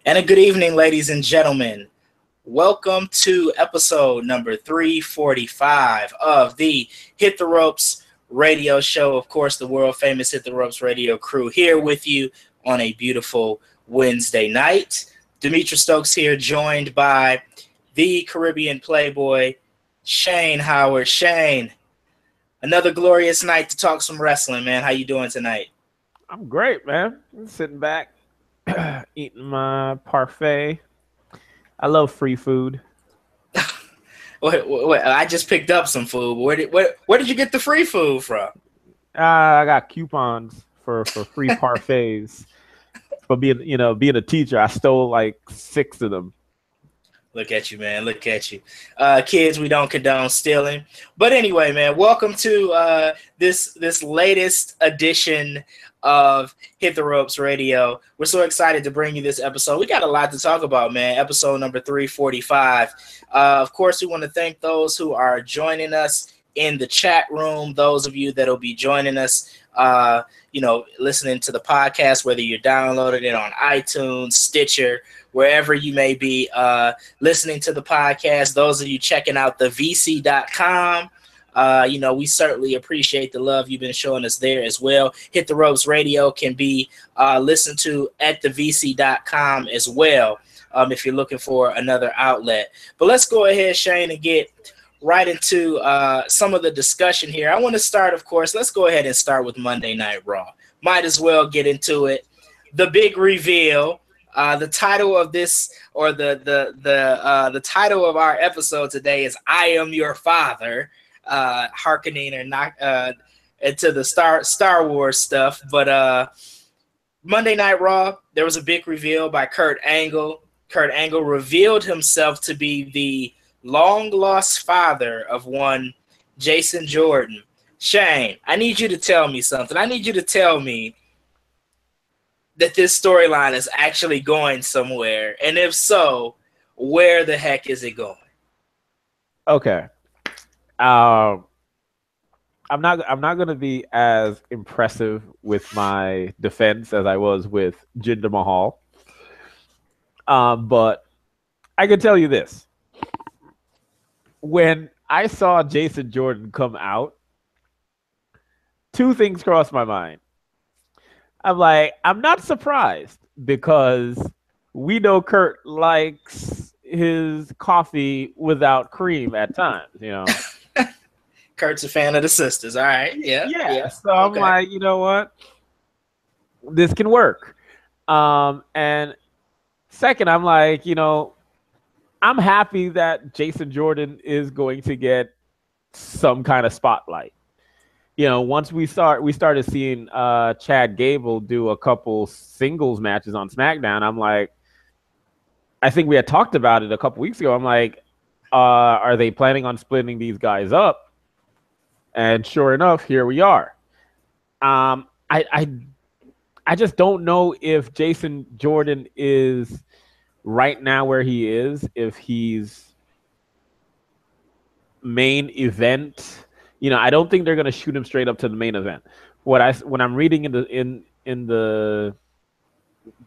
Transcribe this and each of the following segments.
And a good evening, ladies and gentlemen. Welcome to episode number 345 of the Hit the Ropes radio show. Of course, the world famous Hit the Ropes radio crew here with you on a beautiful Wednesday night. Demetra Stokes here, joined by the Caribbean Playboy, Shane Howard. Shane, another glorious night to talk some wrestling, man. How you doing tonight? I'm great, man. I'm sitting back, eating my parfait. I love free food. Wait, I just picked up some food. Where did you get the free food from? I got coupons for free parfaits. For being a teacher, I stole like 6 of them. Look at you, man. Look at you. Kids, we don't condone stealing. But anyway, man, welcome to this latest edition of Hit the Ropes Radio. We're so excited to bring you this episode. We got a lot to talk about, man. Episode number 345. Of course, we want to thank those who are joining us in the chat room, those of you that will be joining us, listening to the podcast, whether you're downloading it on iTunes, Stitcher, wherever you may be listening to the podcast. Those of you checking out the VC.com, we certainly appreciate the love you've been showing us there as well. Hit the Ropes Radio can be listened to at the VC.com as well if you're looking for another outlet. But let's go ahead, Shane, and get right into some of the discussion here. I want to start, of course, let's go ahead and start with Monday Night Raw. Might as well get into it. The big reveal. The title of this, or the title of our episode today is "I Am Your Father," hearkening or not into the Star Wars stuff. But Monday Night Raw, there was a big reveal by Kurt Angle. Kurt Angle revealed himself to be the long lost father of one Jason Jordan. Shane, I need you to tell me something. I need you to tell me that this storyline is actually going somewhere, and if so, where the heck is it going? Okay. I'm not going to be as impressive with my defense as I was with Jinder Mahal. But I can tell you this. When I saw Jason Jordan come out, 2 things crossed my mind. I'm like, I'm not surprised because we know Kurt likes his coffee without cream at times, Kurt's a fan of the sisters. All right. Yeah. So I'm like, you know what? This can work. And second, I'm like, I'm happy that Jason Jordan is going to get some kind of spotlight. Once we started seeing Chad Gable do a couple singles matches on SmackDown, I'm like, I think we had talked about it a couple weeks ago. I'm like, are they planning on splitting these guys up? And sure enough, here we are. I just don't know if Jason Jordan is right now where he is, if he's main event. I don't think they're going to shoot him straight up to the main event. When I'm reading in the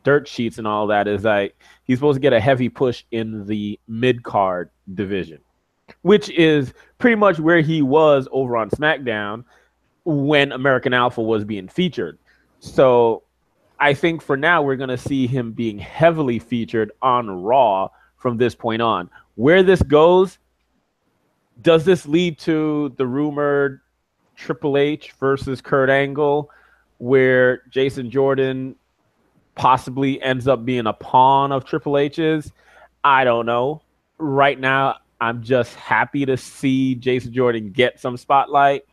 dirt sheets and all that is like he's supposed to get a heavy push in the mid-card division, which is pretty much where he was over on SmackDown when American Alpha was being featured. So I think for now we're going to see him being heavily featured on Raw from this point on. Where this goes, does this lead to the rumored Triple H versus Kurt Angle, where Jason Jordan possibly ends up being a pawn of Triple H's? I don't know. Right now, I'm just happy to see Jason Jordan get some spotlight.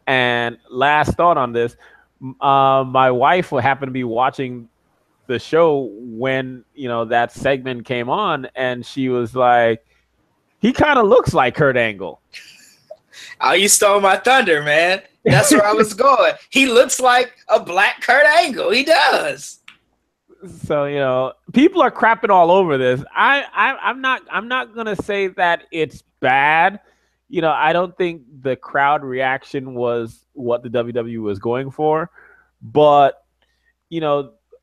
And last thought on this, my wife will happen to be watching the show when, that segment came on, and she was like, he kind of looks like Kurt Angle. Oh, you stole my thunder, man. That's where I was going. He looks like a black Kurt Angle. He does. So, people are crapping all over this. I'm not gonna say that it's bad. I don't think the crowd reaction was what the WWE was going for, but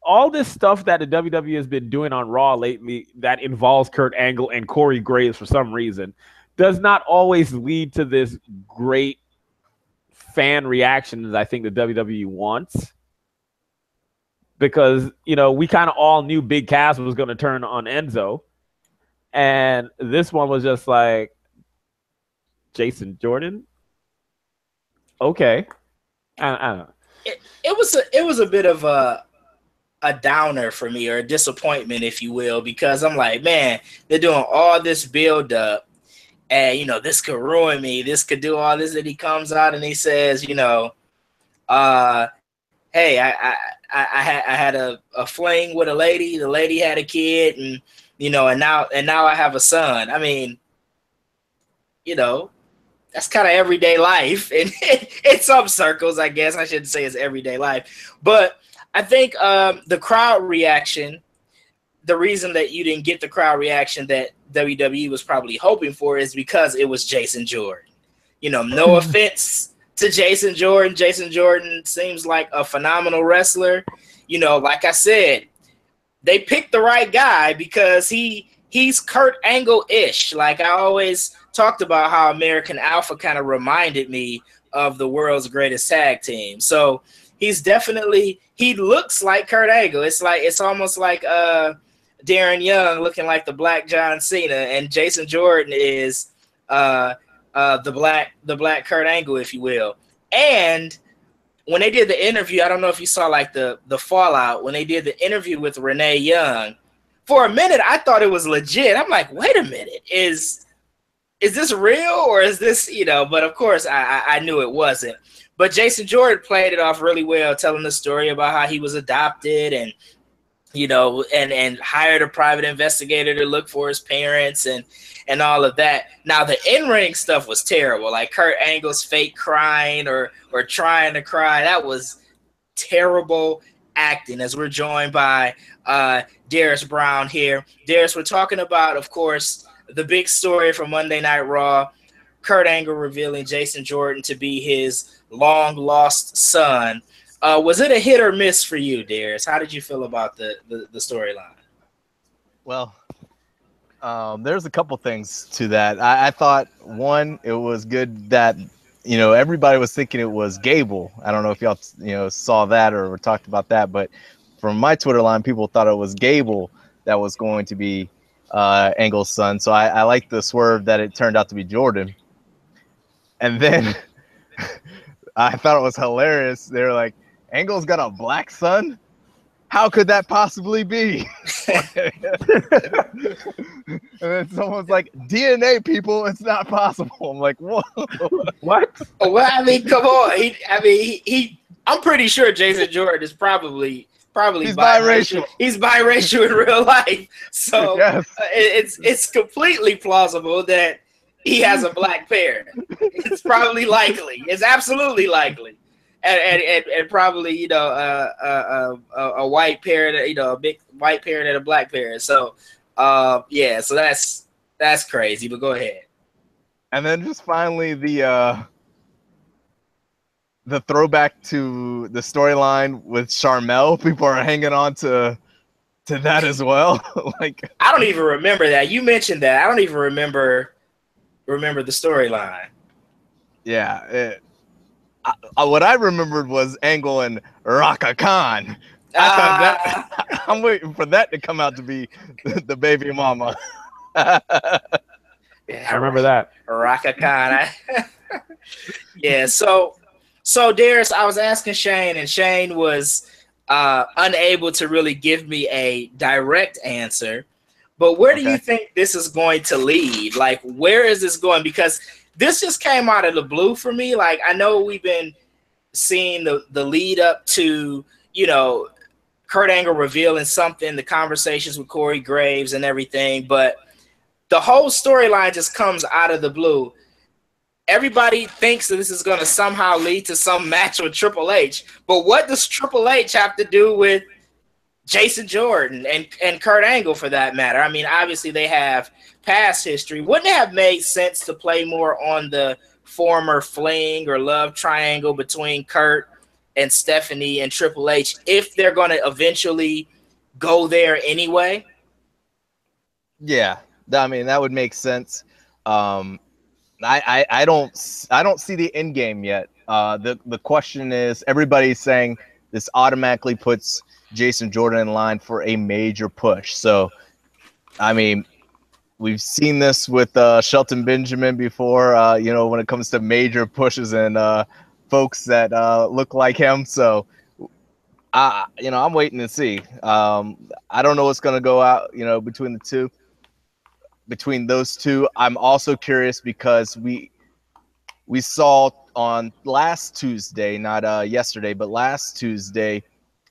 all this stuff that the WWE has been doing on Raw lately that involves Kurt Angle and Corey Graves for some reason does not always lead to this great fan reaction that I think the WWE wants. Because, you know, we kind of all knew Big Cass was going to turn on Enzo. And this one was just like, Jason Jordan? Okay. I don't know. It was a bit of a downer for me, or a disappointment, if you will, because I'm like, man, they're doing all this build up, and you know, this could ruin me. This could do all this. And he comes out and he says, you know, hey, I had a fling with a lady. The lady had a kid, and you know, and now I have a son. I mean, you know, that's kind of everyday life, and in some circles, I guess I shouldn't say it's everyday life, but I think the crowd reaction, the reason that you didn't get the crowd reaction that WWE was probably hoping for is because it was Jason Jordan. You know, no offense to Jason Jordan. Jason Jordan seems like a phenomenal wrestler. You know, like I said, they picked the right guy because he's Kurt Angle-ish. Like I always talked about how American Alpha kind of reminded me of the world's greatest tag team. So he's definitely, he looks like Kurt Angle. It's almost like Darren Young looking like the Black John Cena, and Jason Jordan is the black Kurt Angle, if you will. And when they did the interview, I don't know if you saw like the fallout when they did the interview with Renee Young. For a minute, I thought it was legit. I'm like, wait a minute, is this real, or is this, you know? But of course, I knew it wasn't. But Jason Jordan played it off really well, telling the story about how he was adopted and, you know, and hired a private investigator to look for his parents and all of that. Now, the in-ring stuff was terrible. Like Kurt Angle's fake crying or trying to cry. That was terrible acting, as we're joined by Darius Brown here. Darius, we're talking about, of course, the big story from Monday Night Raw, Kurt Angle revealing Jason Jordan to be his long-lost son. Was it a hit or miss for you, Darius? How did you feel about the storyline? Well, there's a couple things to that. I thought, one, it was good that, you know, everybody was thinking it was Gable. I don't know if y'all, you know, saw that or talked about that, but from my Twitter line, people thought it was Gable that was going to be Angle's son. So I like the swerve that it turned out to be Jordan. And then I thought it was hilarious. They were like, Angle's got a black son? How could that possibly be? And then someone's like, DNA, people, it's not possible. I'm like, what? What? Well, I mean, come on. I'm pretty sure Jason Jordan is probably he's biracial. He's biracial in real life. So yes. It's completely plausible that he has a black parent. It's probably likely. It's absolutely likely. And probably, you know, a white parent, you know, a big white parent and a black parent. So yeah, so that's crazy, but go ahead. And then just finally the throwback to the storyline with Sharmell. People are hanging on to that as well. Like, I don't even remember that. You mentioned that. I don't even remember the storyline. Yeah, what I remembered was Angle and Raka Khan. I'm waiting for that to come out to be the baby mama. Yeah, I remember that. Raka Khan. Yeah, so Darius, I was asking Shane, and Shane was unable to really give me a direct answer. But where do you think this is going to lead? Like, where is this going? Because this just came out of the blue for me. Like, I know we've been seeing the lead up to, you know, Kurt Angle revealing something, the conversations with Corey Graves and everything, but the whole storyline just comes out of the blue. Everybody thinks that this is going to somehow lead to some match with Triple H, but what does Triple H have to do with Jason Jordan and Kurt Angle, for that matter? I mean, obviously they have past history. Wouldn't it have made sense to play more on the former fling or love triangle between Kurt and Stephanie and Triple H if they're going to eventually go there anyway? Yeah, I mean that would make sense. I don't see the end game yet. The question is, everybody's saying this automatically puts Jason Jordan in line for a major push. So, I mean, we've seen this with Shelton Benjamin before. When it comes to major pushes and folks that look like him. So, I'm waiting to see. I don't know what's going to go out. Between those two. I'm also curious because we saw on last Tuesday, not yesterday, but last Tuesday,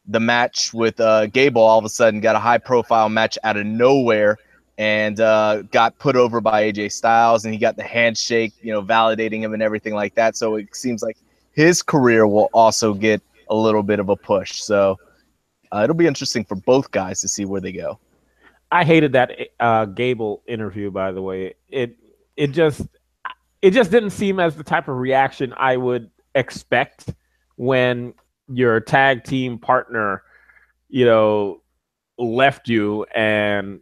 the match with Gable all of a sudden got a high-profile match out of nowhere and got put over by AJ Styles, and he got the handshake, validating him and everything like that. So it seems like his career will also get a little bit of a push. So it'll be interesting for both guys to see where they go. I hated that Gable interview, by the way. It just didn't seem as the type of reaction I would expect when your tag team partner, left you and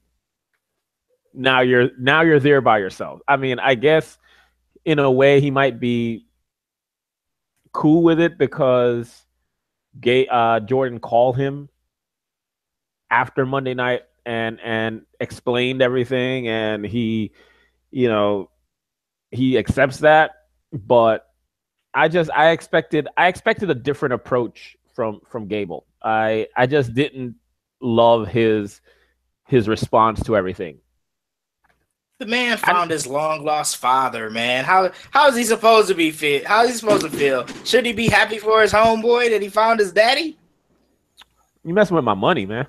now you're there by yourself. I mean, I guess in a way he might be cool with it because Jordan called him after Monday night and explained everything, and he accepts that. But I expected a different approach from Gable. I just didn't love his response to everything. The man found his long lost father, man. How is he supposed to be fit? How is he supposed to feel? Should he be happy for his homeboy that he found his daddy? You messing with my money, man.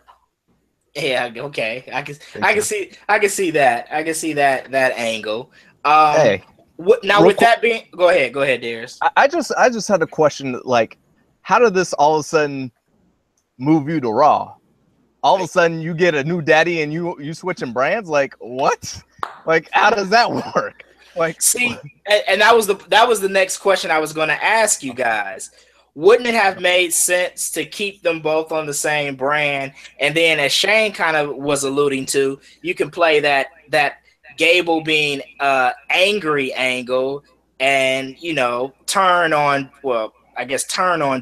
Yeah, okay. I can see that. I can see that angle. Hey. Now with that being, go ahead, Darius. I just had a question, like, how did this all of a sudden move you to Raw? All of a sudden you get a new daddy and you switching brands? Like, what? Like, how does that work? Like, see, and that was the next question I was going to ask you guys. Wouldn't it have made sense to keep them both on the same brand? And then, as Shane kind of was alluding to, you can play that Gable being angry angle and, turn on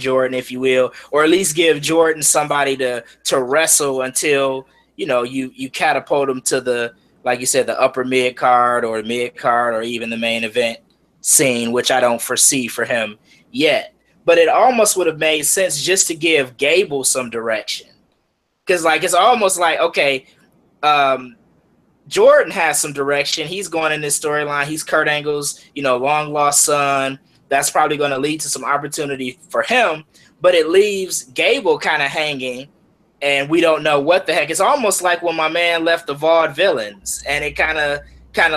Jordan, if you will, or at least give Jordan somebody to wrestle until, you catapult him to the, like you said, the upper mid card or even the main event scene, which I don't foresee for him yet. But it almost would have made sense just to give Gable some direction. Because, it's almost like, okay, Jordan has some direction. He's going in this storyline. He's Kurt Angle's, long lost son. That's probably going to lead to some opportunity for him. But it leaves Gable kind of hanging, and we don't know what the heck. It's almost like when my man left the Vaudevillains, and it kind of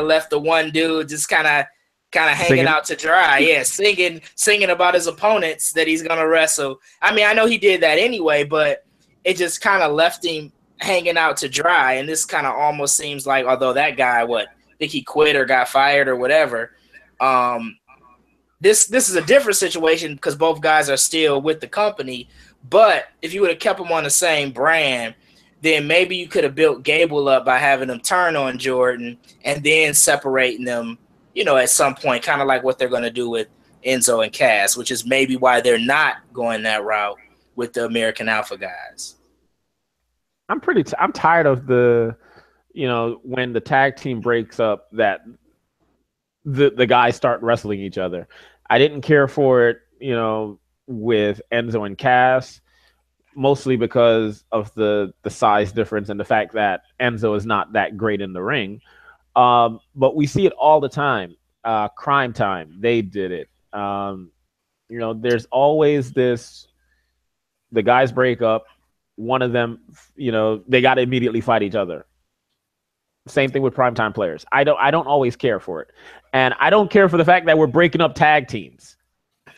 left the one dude just kind of hanging out to dry. Yeah, singing about his opponents that he's going to wrestle. I mean, I know he did that anyway, but it just kind of left him hanging out to dry. And this kind of almost seems like, although that guy, think he quit or got fired or whatever, this is a different situation because both guys are still with the company. But if you would have kept them on the same brand, then maybe you could have built Gable up by having them turn on Jordan and then separating them, at some point, kind of like what they're going to do with Enzo and Cass, which is maybe why they're not going that route with the American Alpha guys. I'm tired of the, when the tag team breaks up that the guys start wrestling each other. I didn't care for it, with Enzo and Cass, mostly because of the size difference and the fact that Enzo is not that great in the ring. But we see it all the time. Crime Time, they did it. There's always this, the guys break up, one of them, they got to immediately fight each other. Same thing with primetime players. I don't always care for it. And I don't care for the fact that we're breaking up tag teams.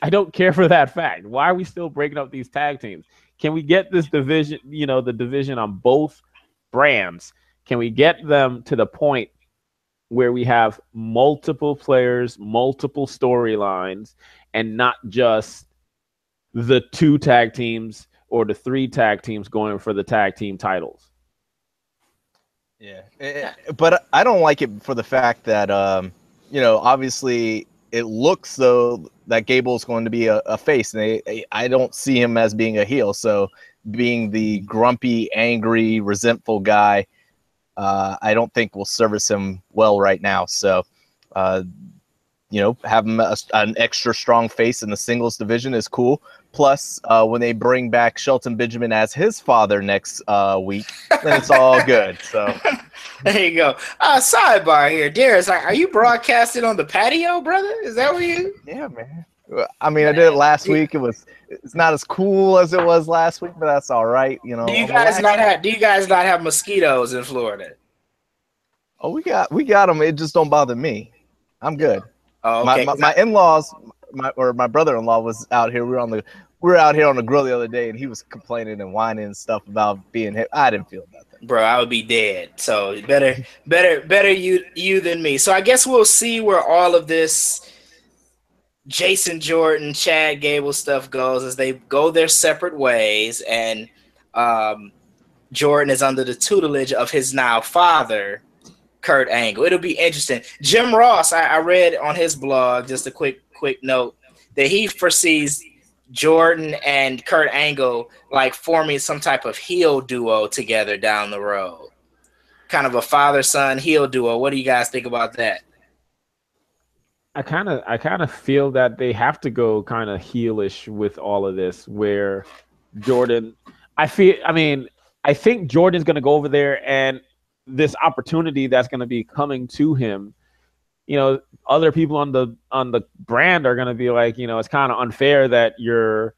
I don't care for that fact. Why are we still breaking up these tag teams? Can we get this division, the division on both brands? Can we get them to the point where we have multiple players, multiple storylines, and not just the 2 tag teams or the 3 tag teams going for the tag team titles. Yeah, but I don't like it for the fact that obviously it looks though that Gable's going to be a face, and I don't see him as being a heel. So being the grumpy, angry, resentful guy, I don't think will service him well right now. So, have him an extra strong face in the singles division is cool. Plus, when they bring back Shelton Benjamin as his father next week, then it's all good. So there you go. Sidebar here, Darius. Are you broadcasting on the patio, brother? Is that where you? Yeah, man. I mean, I did it last week. It's not as cool as it was last week, but that's all right. Do you guys not have mosquitoes in Florida? Oh, we got them. It just don't bother me. I'm good. Oh, okay. My in-laws, my brother-in-law was out here. We were out here on the grill the other day, and he was complaining and whining and stuff about being hit. I didn't feel nothing, bro. I would be dead. So better you than me. So I guess we'll see where all of this Jason Jordan, Chad Gable stuff goes as they go their separate ways, and Jordan is under the tutelage of his now father, Kurt Angle. It'll be interesting. Jim Ross, I read on his blog, just a quick note, that he foresees Jordan and Kurt Angle like forming some type of heel duo together down the road. Kind of a father-son heel duo. What do you guys think about that? I kind of feel that they have to go kind of heelish with all of this, where Jordan, I think Jordan's going to go over there, and this opportunity that's going to be coming to him, other people on the brand are going to be like, it's kind of unfair that you're,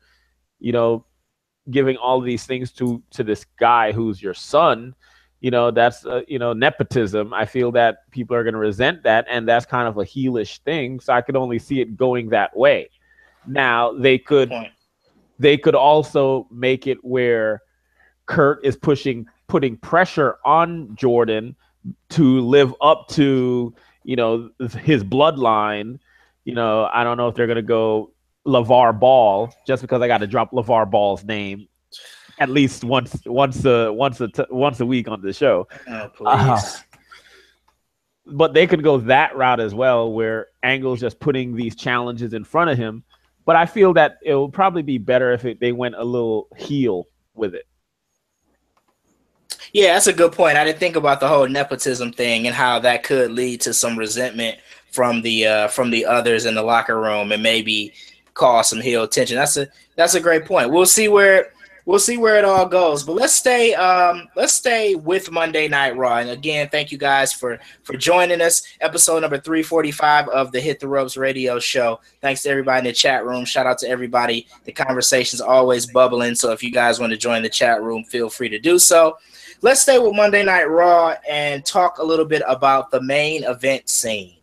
giving all of these things to this guy who's your son. That's nepotism. I feel that people are going to resent that, and that's kind of a heelish thing. So I could only see it going that way. Now they could also make it where Kurt is putting pressure on Jordan to live up to, his bloodline. I don't know if they're going to go LeVar Ball, just because I got to drop LeVar Ball's name at least once a week on the show. Oh, please. But they could go that route as well, where Angle's just putting these challenges in front of him. But I feel that it will probably be better if they went a little heel with it. Yeah, that's a good point. I didn't think about the whole nepotism thing and how that could lead to some resentment from the others in the locker room and maybe cause some heel tension. That's a great point. We'll see where it all goes. But let's stay with Monday Night Raw. And again, thank you guys for joining us. Episode number 345 of the Hit the Ropes radio show. Thanks to everybody in the chat room. Shout out to everybody. The conversation's always bubbling. So if you guys want to join the chat room, feel free to do so. Let's stay with Monday Night Raw and talk a little bit about the main event scene.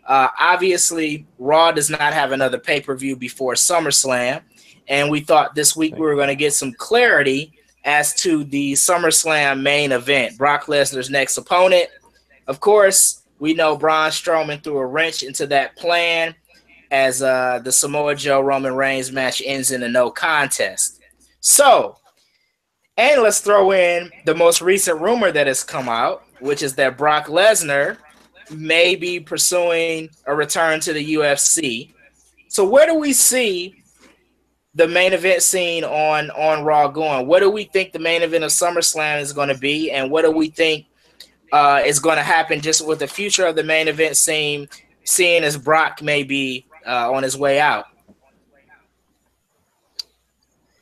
Obviously, Raw does not have another pay-per-view before SummerSlam, and we thought this week we were going to get some clarity as to the SummerSlam main event, Brock Lesnar's next opponent. Of course, we know Braun Strowman threw a wrench into that plan as the Samoa Joe Roman Reigns match ends in a no contest. So, and let's throw in the most recent rumor that has come out, which is that Brock Lesnar may be pursuing a return to the UFC. So where do we see the main event scene on Raw going? What do we think the main event of SummerSlam is going to be? And what do we think is going to happen just with the future of the main event scene, seeing as Brock may be on his way out?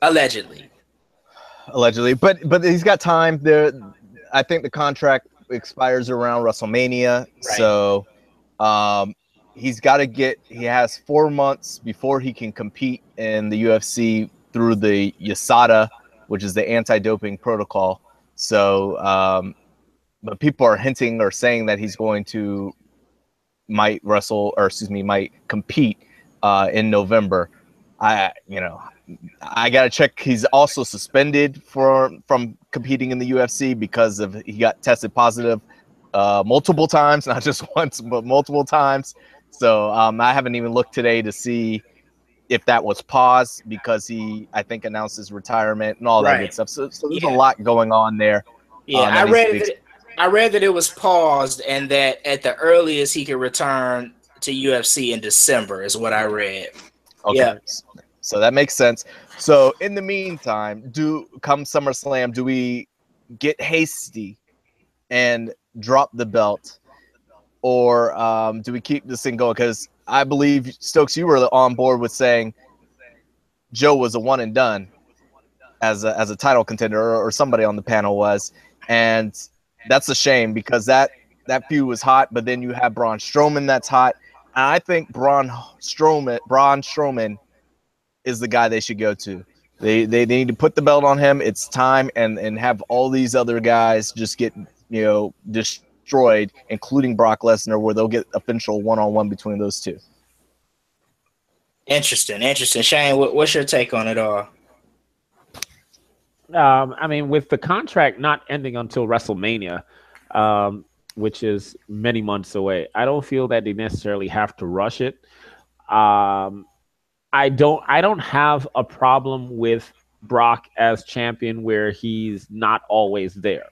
Allegedly, but he's got time there. I think the contract expires around WrestleMania, right. So he has 4 months before he can compete in the UFC through the USADA, which is the anti-doping protocol. So but people are hinting or saying that he's going to might compete in November. I gotta check. He's also suspended from competing in the UFC because he got tested positive multiple times, not just once, but multiple times. So I haven't even looked today to see if that was paused because he, I think, announced his retirement and all that good Right. stuff. So there's a Yeah. lot going on there. Yeah, That needs to be. I read that it was paused and that at the earliest he could return to UFC in December is what I read. Okay. Yeah. So that makes sense. So in the meantime, come SummerSlam, do we get hasty and drop the belt, or do we keep this thing going? Because I believe, Stokes, you were on board with saying Joe was a one and done as a title contender, or somebody on the panel was, and that's a shame because that feud was hot. But then you have Braun Strowman that's hot, and I think Braun Strowman is the guy they should go to. They need to put the belt on him. It's time, and have all these other guys just get destroyed, including Brock Lesnar, where they'll get official one-on-one between those two. Interesting. Shane, what's your take on it all? I mean, with the contract not ending until WrestleMania, which is many months away, I don't feel that they necessarily have to rush it. I don't have a problem with Brock as champion where he's not always there.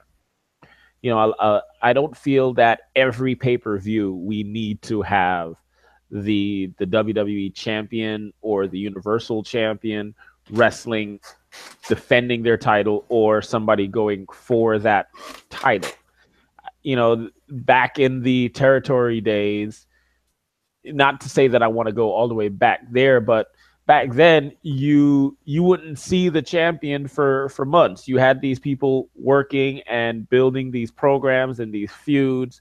I don't feel that every pay-per-view we need to have the WWE champion or the Universal champion wrestling, defending their title, or somebody going for that title. Back in the territory days, not to say that I want to go all the way back there, but back then you wouldn't see the champion for months. You had these people working and building these programs and these feuds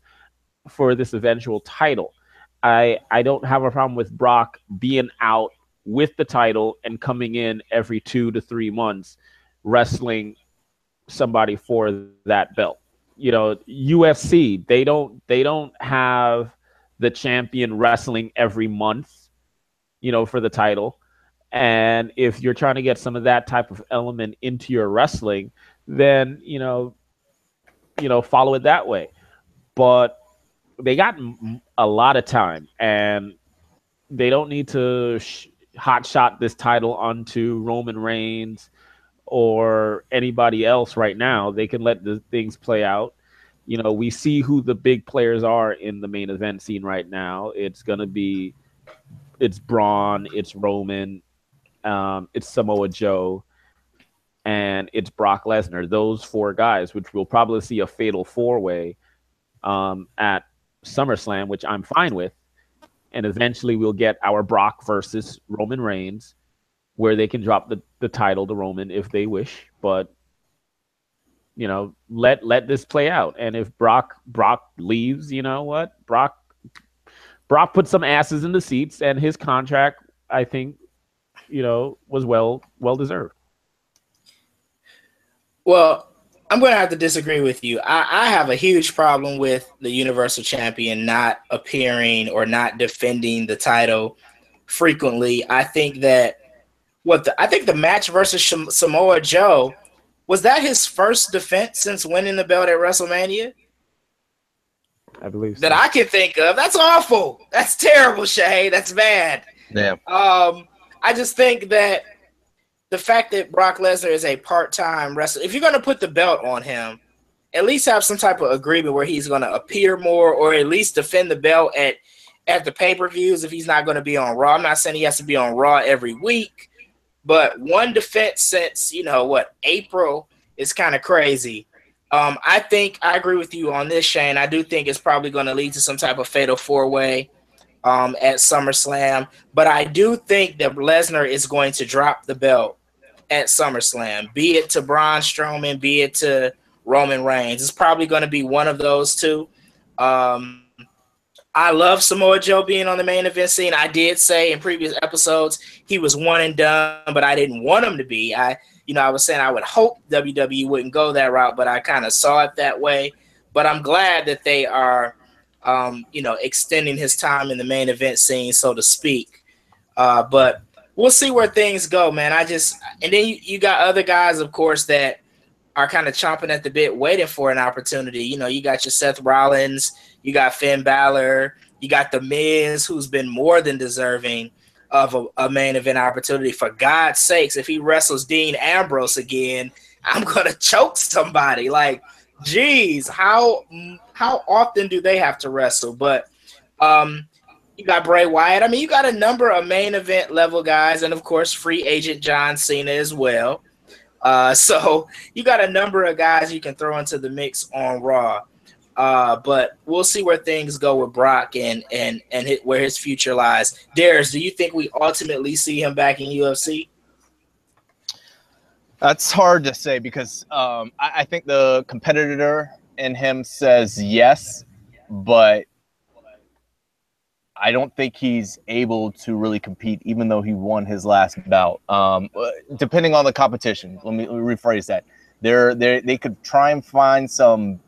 for this eventual title. I don't have a problem with Brock being out with the title and coming in every 2 to 3 months wrestling somebody for that belt. UFC, they don't have the champion wrestling every month, for the title. And if you're trying to get some of that type of element into your wrestling, then follow it that way. But they got a lot of time, and they don't need to hot shot this title onto Roman Reigns or anybody else right now. They can let the things play out. We see who the big players are in the main event scene right now. It's Braun, it's Roman, it's Samoa Joe, and it's Brock Lesnar. Those 4 guys, which we'll probably see a fatal 4-way at SummerSlam, which I'm fine with. And eventually we'll get our Brock versus Roman Reigns, where they can drop the title to Roman if they wish. But let this play out. And if Brock leaves, you know what? Brock put some asses in the seats, and his contract, I think, was well deserved. Well, I'm going to have to disagree with you. I have a huge problem with the Universal Champion not appearing or not defending the title frequently. I think that the match versus Samoa Joe, was that his first defense since winning the belt at WrestleMania? I believe so. That I can think of. That's awful. That's terrible, Shay. That's bad. Yeah. I just think that the fact that Brock Lesnar is a part-time wrestler, if you're going to put the belt on him, at least have some type of agreement where he's going to appear more, or at least defend the belt at the pay-per-views if he's not going to be on Raw. I'm not saying he has to be on Raw every week, but one defense since, April is kind of crazy. I think I agree with you on this, Shane. I do think it's probably going to lead to some type of fatal 4-way at SummerSlam, but I do think that Lesnar is going to drop the belt at SummerSlam, be it to Braun Strowman, be it to Roman Reigns. It's probably going to be one of those two. I love Samoa Joe being on the main event scene. I did say in previous episodes he was one and done, but I didn't want him to be. I was saying I would hope WWE wouldn't go that route, but I kind of saw it that way. But I'm glad that they are, extending his time in the main event scene, so to speak. But we'll see where things go, man. And then you got other guys, of course, that are kind of chomping at the bit, waiting for an opportunity. You got your Seth Rollins, you got Finn Balor, you got The Miz, who's been more than deserving of a main event opportunity. For God's sakes, if he wrestles Dean Ambrose again, I'm gonna choke somebody. Like, geez, how often do they have to wrestle? But you got Bray Wyatt. I mean, you got a number of main event level guys, and of course, free agent John Cena as well. So you got a number of guys you can throw into the mix on Raw. But we'll see where things go with Brock and where his future lies. Darius, do you think we ultimately see him back in UFC? That's hard to say because I think the competitor in him says yes, but I don't think he's able to really compete, even though he won his last bout. Depending on the competition, let me rephrase that. They could try and find some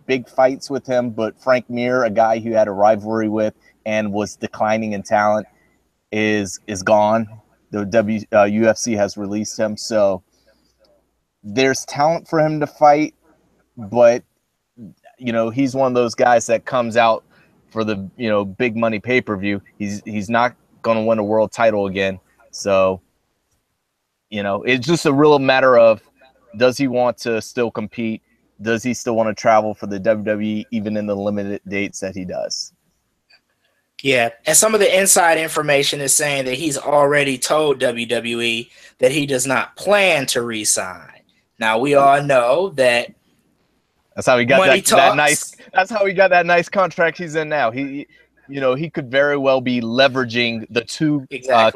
big fights with him, but Frank Mir, a guy who had a rivalry with and was declining in talent, is gone. The UFC has released him, so there's talent for him to fight, but he's one of those guys that comes out for the big money pay-per-view. He's not going to win a world title again, so it's just a real matter of, does he want to still compete? Does he still want to travel for the WWE, even in the limited dates that he does? Yeah, and some of the inside information is saying that he's already told WWE that he does not plan to re-sign. Now, we all know that that's how he got that nice. That's how he got that nice contract he's in now. He could very well be leveraging the two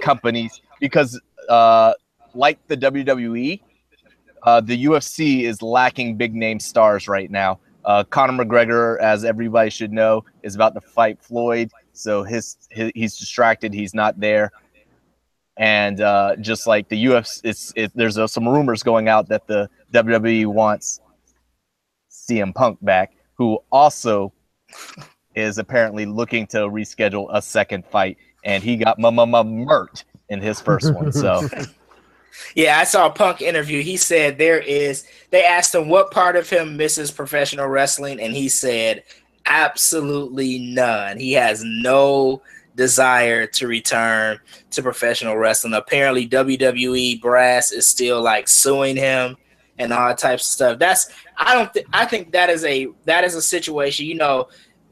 companies because, like the WWE, the UFC is lacking big name stars right now. Conor McGregor, as everybody should know, is about to fight Floyd, so he's distracted. He's not there, and just like the UFC, there's some rumors going out that the WWE wants CM Punk back, who also is apparently looking to reschedule a second fight, and he got murked in his first one. So. Yeah, I saw a Punk interview. He said they asked him what part of him misses professional wrestling, and he said absolutely none. He has no desire to return to professional wrestling. Apparently, WWE brass is still like suing him and all types of stuff. I think that is a situation.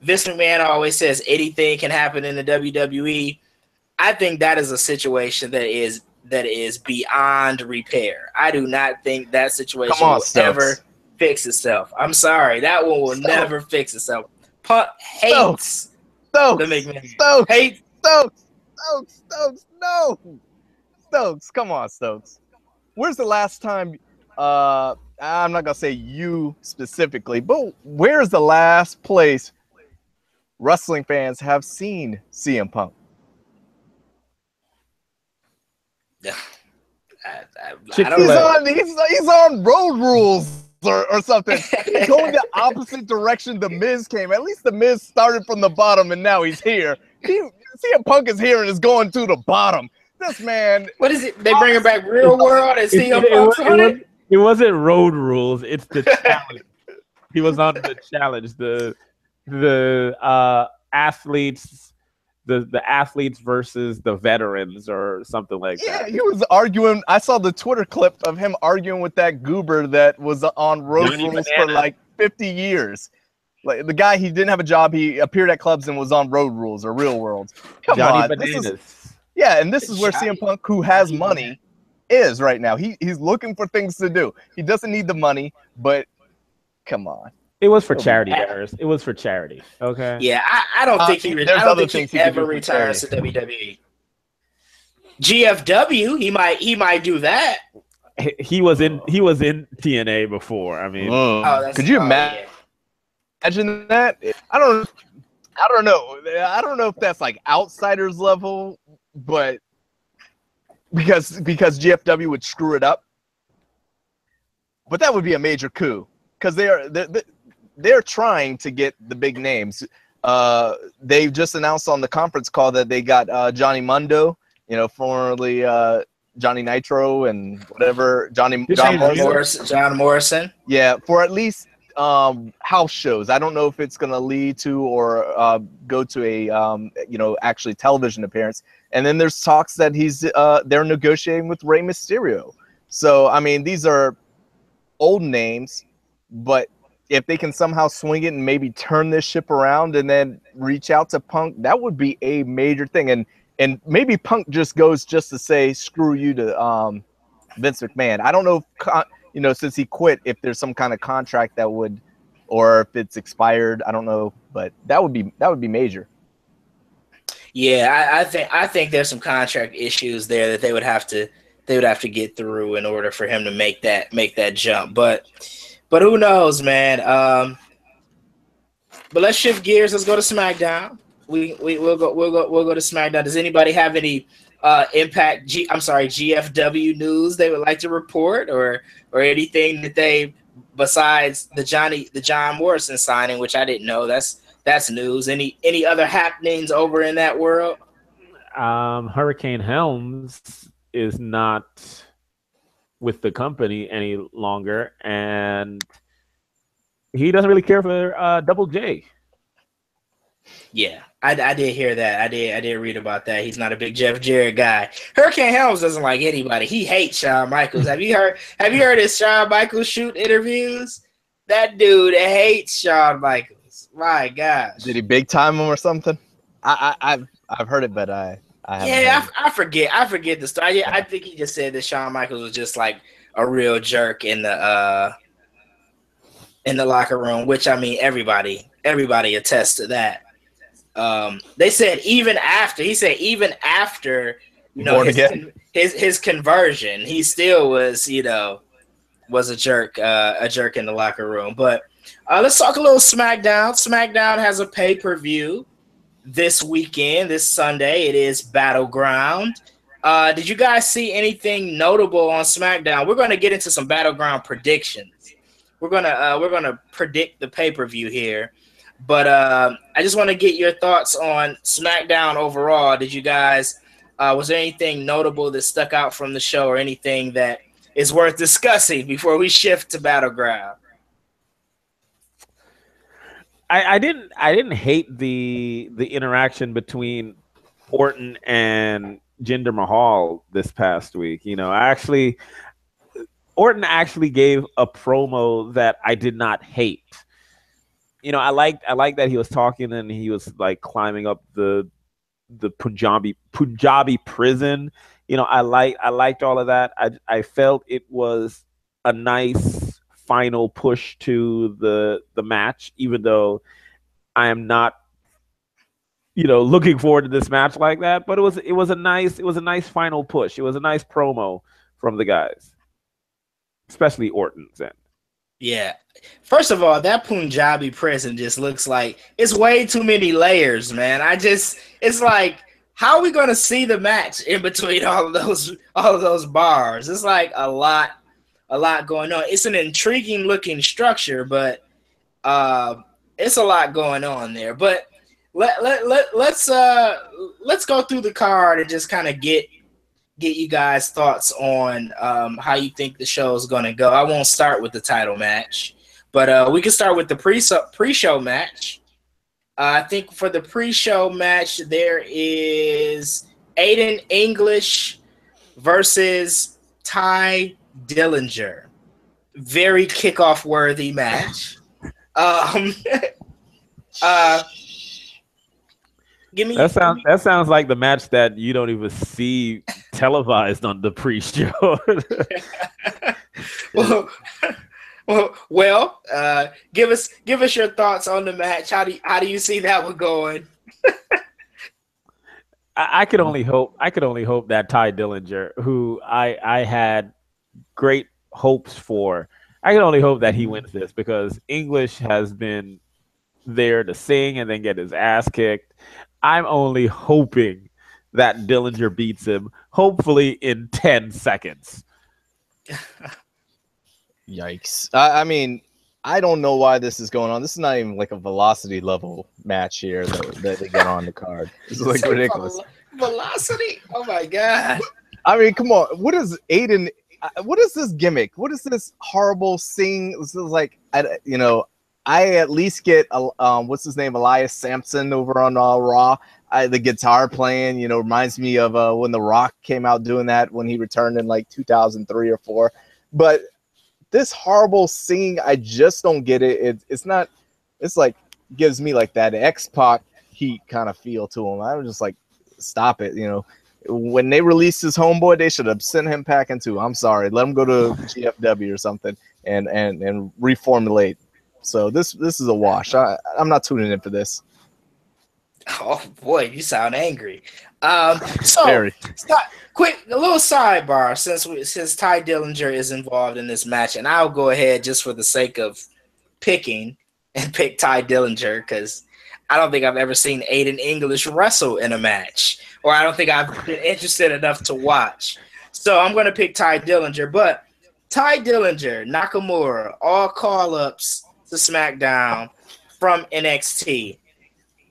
Vince McMahon always says anything can happen in the WWE. I think that is a situation that is beyond repair. I do not think that situation will ever fix itself. I'm sorry. That one will never fix itself. Punk hates the McMahon. Stokes, no. Stokes, come on, Stokes. Where's the last time, I'm not going to say you specifically, but where's the last place wrestling fans have seen CM Punk? He's on Road Rules or something. He's going the opposite direction The Miz came. At least The Miz started from the bottom and now he's here. CM Punk is here and is going to the bottom. This man. What is it? They bring him back Real World and CM Punk's on it? It wasn't Road Rules. It's the challenge. He was on the challenge. The athletes. The athletes versus the veterans or something like that. Yeah, he was arguing. I saw the Twitter clip of him arguing with that goober that was on Road Rules for like 50 years. Like the guy, he didn't have a job. He appeared at clubs and was on Road Rules or Real World. Come on. This is where CM Punk, who has money, is right now. He's looking for things to do. He doesn't need the money, but come on. It was for charity, Darius. It was for charity. Okay. Yeah, I don't think he ever returns to WWE. GFW, he might do that. He was in TNA before. I mean, could you imagine that? I don't know. I don't know if that's like outsiders level, but because GFW would screw it up. But that would be a major coup because they're trying to get the big names. They've just announced on the conference call that they got Johnny Mundo, formerly Johnny Nitro and whatever, John Morrison. John Morrison. Yeah, for at least house shows. I don't know if it's going to lead to or go to a actually television appearance. And then there's talks that they're negotiating with Rey Mysterio. So I mean, these are old names, but if they can somehow swing it and maybe turn this ship around and then reach out to Punk, that would be a major thing. And maybe Punk just goes just to say screw you to Vince McMahon. I don't know if since he quit, if there's some kind of contract that would, or if it's expired, I don't know, but that would be major. Yeah, I think there's some contract issues there that they would have to get through in order for him to make that jump. But who knows, man? But let's shift gears. Let's go to SmackDown. We'll go to SmackDown. Does anybody have any GFW news they would like to report, or anything that they, besides the John Morrison signing, which I didn't know, that's news. Any other happenings over in that world? Hurricane Helms is not with the company any longer, and he doesn't really care for Double J. Yeah, I did hear that. I did read about that. He's not a big Jeff Jarrett guy. Hurricane Helms doesn't like anybody. He hates Shawn Michaels. Have you heard his Shawn Michaels shoot interviews? That dude hates Shawn Michaels. My gosh. Did he big time him or something? I've heard it, but I haven't. I forget the story. I think he just said that Shawn Michaels was just like a real jerk in the locker room, which I mean everybody attests to that. They said even after his conversion, he still was a jerk in the locker room. But let's talk a little SmackDown. SmackDown has a pay-per-view this weekend, this Sunday. It is Battleground. Did you guys see anything notable on SmackDown? We're going to get into some Battleground predictions. We're gonna predict the pay-per-view here. But I just want to get your thoughts on SmackDown overall. Did you guys, was there anything notable that stuck out from the show, or anything that is worth discussing before we shift to Battleground? I didn't hate the interaction between Orton and Jinder Mahal this past week. Orton actually gave a promo that I did not hate. I like that he was talking and he was like climbing up the Punjabi prison. I liked all of that. I felt it was a nice final push to the match, even though I am not looking forward to this match like that. But it was a nice final push. It was a nice promo from the guys, especially Orton's end. Yeah. First of all, that Punjabi prison just looks like it's way too many layers, man. It's like, how are we going to see the match in between all of those bars? It's like a lot going on. It's an intriguing looking structure, but it's a lot going on there. But let's go through the card and just kind of get you guys' thoughts on how you think the show is going to go. I won't start with the title match, but we can start with the pre-show match. I think for the pre-show match, there is Aiden English versus Ty Dillinger. Very kickoff-worthy match. That sounds like the match that you don't even see televised on the pre-show. well, give us your thoughts on the match. How do you see that one going? I could only hope that Ty Dillinger, who I had great hopes for, I can only hope that he wins this, because English has been there to sing and then get his ass kicked. I'm only hoping that Dillinger beats him, hopefully in 10 seconds. Yikes. I mean, I don't know why this is going on. This is not even like a velocity level match here that they get on the card. This is like ridiculous. Velocity? Oh my God. I mean, come on. What is Aiden? What is this gimmick? What is this horrible sing? This is like, I at least get what's his name, Elias Sampson over on Raw. The guitar playing, you know, reminds me of when The Rock came out doing that when he returned in like 2003 or 4. But this horrible singing, I just don't get it. It's not. It's like gives me like that X-Pac heat kind of feel to him. I was just like, stop it. You know, when they released his Homeboy, they should have sent him packing too. I'm sorry, let him go to GFW or something and reformulate. So this is a wash. I'm not tuning in for this. Oh boy, you sound angry. So Very. Quick, a little sidebar since Ty Dillinger is involved in this match, and I'll go ahead just for the sake of picking and pick Ty Dillinger because I don't think I've ever seen Aiden English wrestle in a match, or I don't think I've been interested enough to watch. So I'm going to pick Ty Dillinger, but Ty Dillinger, Nakamura, all call-ups to SmackDown from NXT.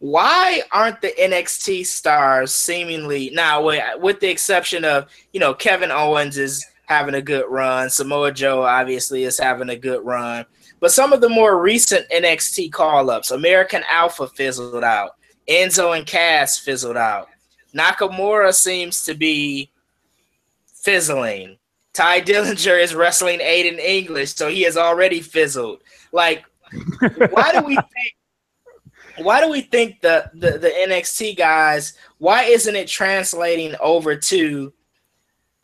Why aren't the NXT stars seemingly now, with the exception of, you know, Kevin Owens is having a good run, Samoa Joe obviously is having a good run, but some of the more recent NXT call-ups, American Alpha fizzled out, Enzo and Cass fizzled out, Nakamura seems to be fizzling, Ty Dillinger is wrestling Aiden English, so he has already fizzled. Like, why do we think the NXT guys, why isn't it translating over to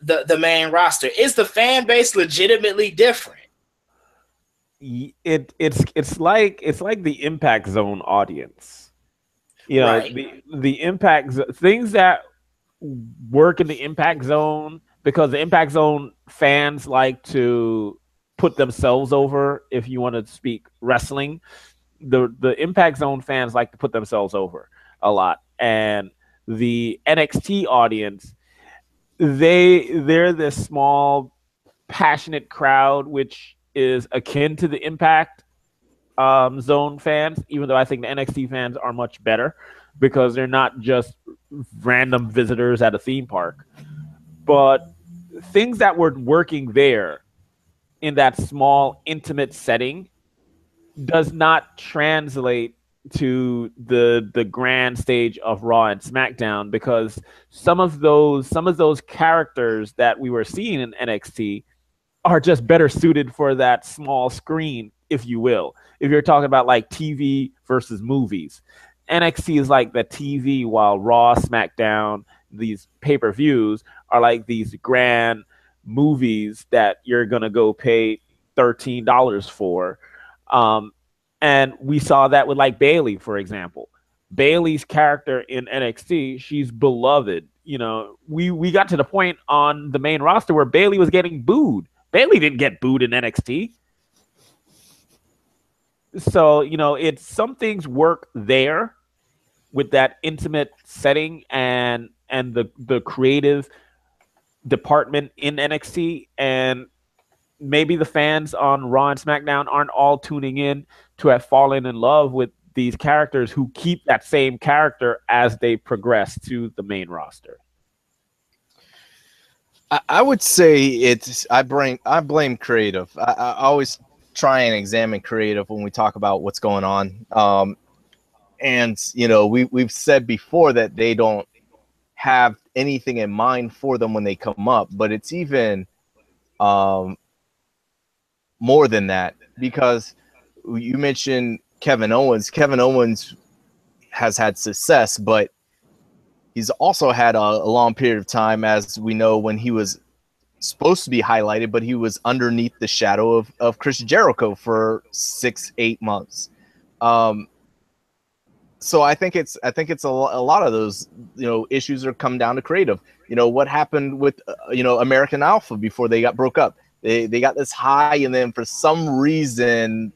the main roster? Is the fan base legitimately different? It's like the Impact Zone audience. You know, right. the Impact things that work in the Impact Zone, because the Impact Zone fans like to put themselves over, if you want to speak wrestling. The Impact Zone fans like to put themselves over a lot, and the NXT audience, they're this small, passionate crowd, which is akin to the Impact Zone fans. Even though I think the NXT fans are much better because they're not just random visitors at a theme park, but things that were working there in that small, intimate setting does not translate to the grand stage of Raw and SmackDown, because some of those characters that we were seeing in NXT are just better suited for that small screen, if you will. If you're talking about like TV versus movies, NXT is like the TV, while Raw, SmackDown, these pay-per-views are like these grand movies that you're gonna go pay $13 for. And we saw that with like Bayley, for example. Bayley's character in NXT, she's beloved. You know, we got to the point on the main roster where Bayley was getting booed. Bayley didn't get booed in NXT. So, you know, it's some things work there with that intimate setting and the creative department in NXT, and maybe the fans on Raw and SmackDown aren't all tuning in to have fallen in love with these characters who keep that same character as they progress to the main roster. I would say I blame creative. I always try and examine creative when we talk about what's going on. And you know, we've said before that they don't have anything in mind for them when they come up, but it's even more than that, because you mentioned Kevin Owens. Kevin Owens has had success, but he's also had a long period of time, as we know, when he was supposed to be highlighted, but he was underneath the shadow of Chris Jericho for 6-8 months. So I think it's a lot of those, you know, issues are come down to creative. You know, what happened with American Alpha before they broke up? They got this high, and then for some reason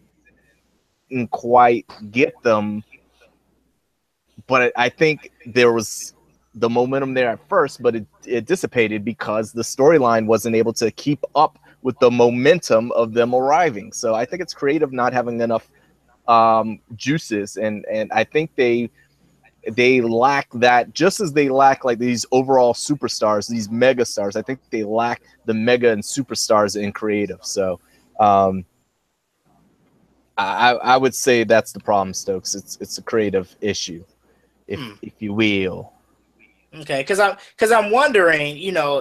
didn't quite get them. But I think there was the momentum there at first, but it dissipated because the storyline wasn't able to keep up with the momentum of them arriving. So I think it's creative not having enough juices, and I think they lack that, just as they lack like these overall superstars, these mega stars. I think they lack the mega and superstars in creative. So I would say that's the problem, Stokes. It's a creative issue, if you will. Okay, because I'm wondering,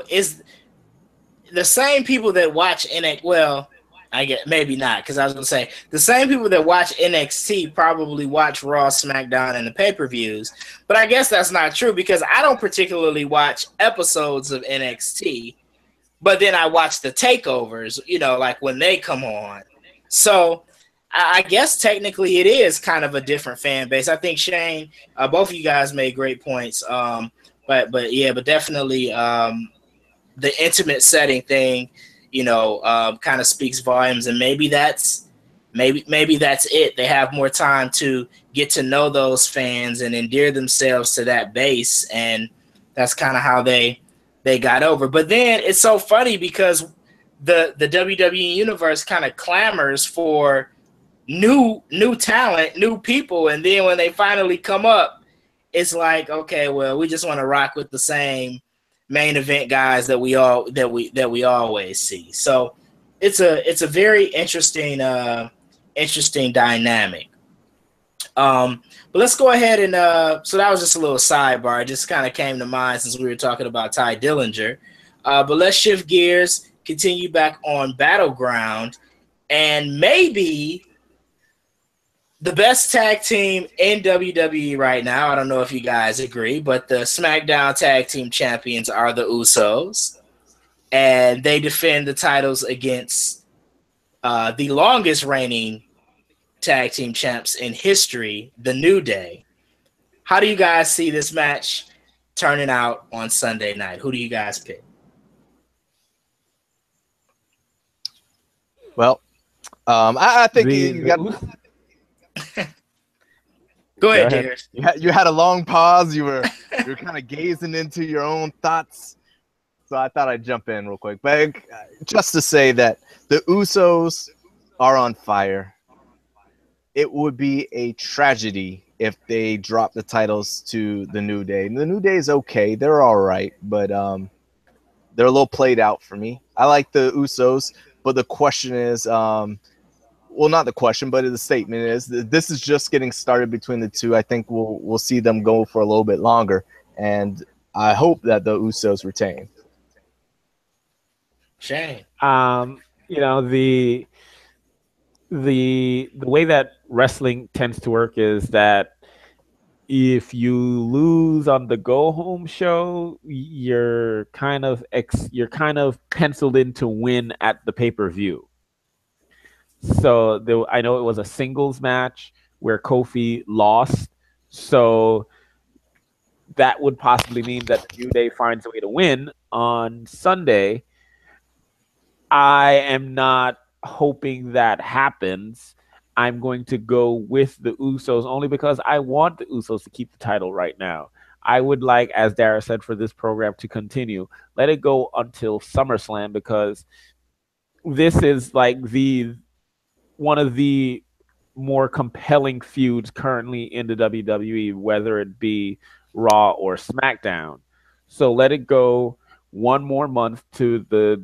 is the same people that watch NXT, well, I get maybe not, because I was gonna say the same people that watch NXT probably watch Raw, SmackDown, and the pay-per-views, but I guess that's not true because I don't particularly watch episodes of NXT, but then I watch the takeovers, like when they come on. So I guess technically it is kind of a different fan base. I think Shane, both of you guys made great points. But definitely the intimate setting thing, kind of speaks volumes, and maybe that's it. They have more time to get to know those fans and endear themselves to that base, and that's kind of how they got over. But then it's so funny because the WWE universe kind of clamors for new talent, new people, and then when they finally come up, it's like, okay, well, we just want to rock with the same main event guys that we always see. So it's a very interesting dynamic. But let's go ahead and so that was just a little sidebar. It just kind of came to mind since we were talking about Ty Dillinger. But let's shift gears, continue back on Battleground, and maybe the best tag team in WWE right now. I don't know if you guys agree, but the SmackDown Tag Team Champions are the Usos, and they defend the titles against the longest reigning tag team champs in history, the New Day. How do you guys see this match turning out on Sunday night? Who do you guys pick? Well, I think you got. Go ahead, Jared. You had a long pause. You're kind of gazing into your own thoughts. So I thought I'd jump in real quick. But just to say that the Usos are on fire. It would be a tragedy if they drop the titles to the New Day. The New Day is okay. They're all right. But they're a little played out for me. I like the Usos. But the question is, well, not the question, but the statement is this is just getting started between the two. I think we'll see them go for a little bit longer, and I hope that the Usos retain. Shane, the way that wrestling tends to work is that if you lose on the go home show, you're kind of penciled in to win at the pay-per-view. So I know it was a singles match where Kofi lost. So that would possibly mean that the New Day finds a way to win on Sunday. I am not hoping that happens. I'm going to go with the Usos only because I want the Usos to keep the title right now. I would like, as Dara said, for this program to continue. Let it go until SummerSlam because this is like one of the more compelling feuds currently in the WWE, whether it be Raw or SmackDown. So let it go one more month to the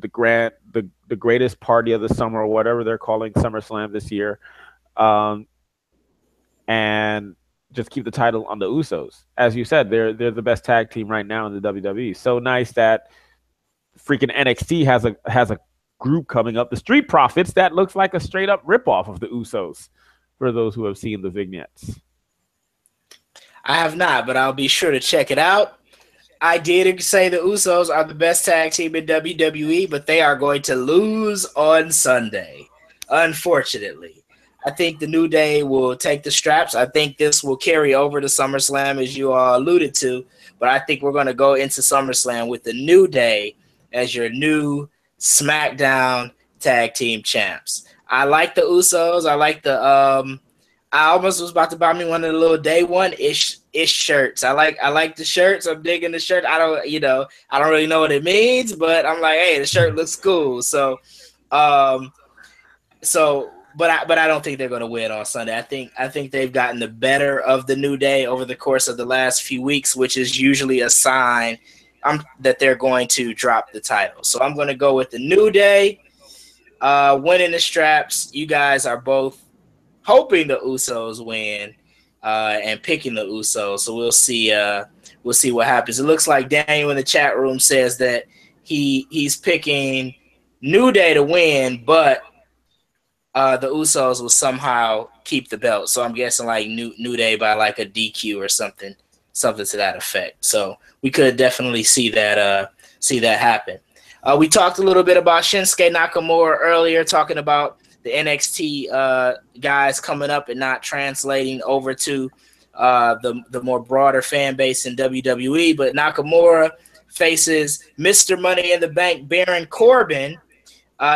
greatest party of the summer, or whatever they're calling SummerSlam this year. And just keep the title on the Usos. As you said, they're the best tag team right now in the WWE. So nice that freaking NXT has a group coming up, the Street Profits, that looks like a straight up ripoff of the Usos. For those who have seen the vignettes, I have not, but I'll be sure to check it out. I did say the Usos are the best tag team in WWE, but they are going to lose on Sunday, unfortunately. I think the New Day will take the straps. I think this will carry over to SummerSlam, as you all alluded to. But I think we're going to go into SummerSlam with the New Day as your new SmackDown tag team champs. I like the Usos. I like the I almost was about to buy me one of the little day one-ish shirts. I like the shirts. I'm digging the shirt. I don't really know what it means, but I'm like, hey, the shirt looks cool. So but I don't think they're going to win on Sunday. I think they've gotten the better of the New Day over the course of the last few weeks, which is usually a sign that they're going to drop the title. So I'm going to go with the New Day winning the straps. You guys are both hoping the Usos win and picking the Usos. So we'll see. We'll see what happens. It looks like Daniel in the chat room says that he's picking New Day to win, but the Usos will somehow keep the belt. So I'm guessing like New Day by like a DQ or something to that effect. So we could definitely see that happen. We talked a little bit about Shinsuke Nakamura earlier, talking about the NXT guys coming up and not translating over to the more broader fan base in WWE. But Nakamura faces Mr. Money in the Bank Baron Corbin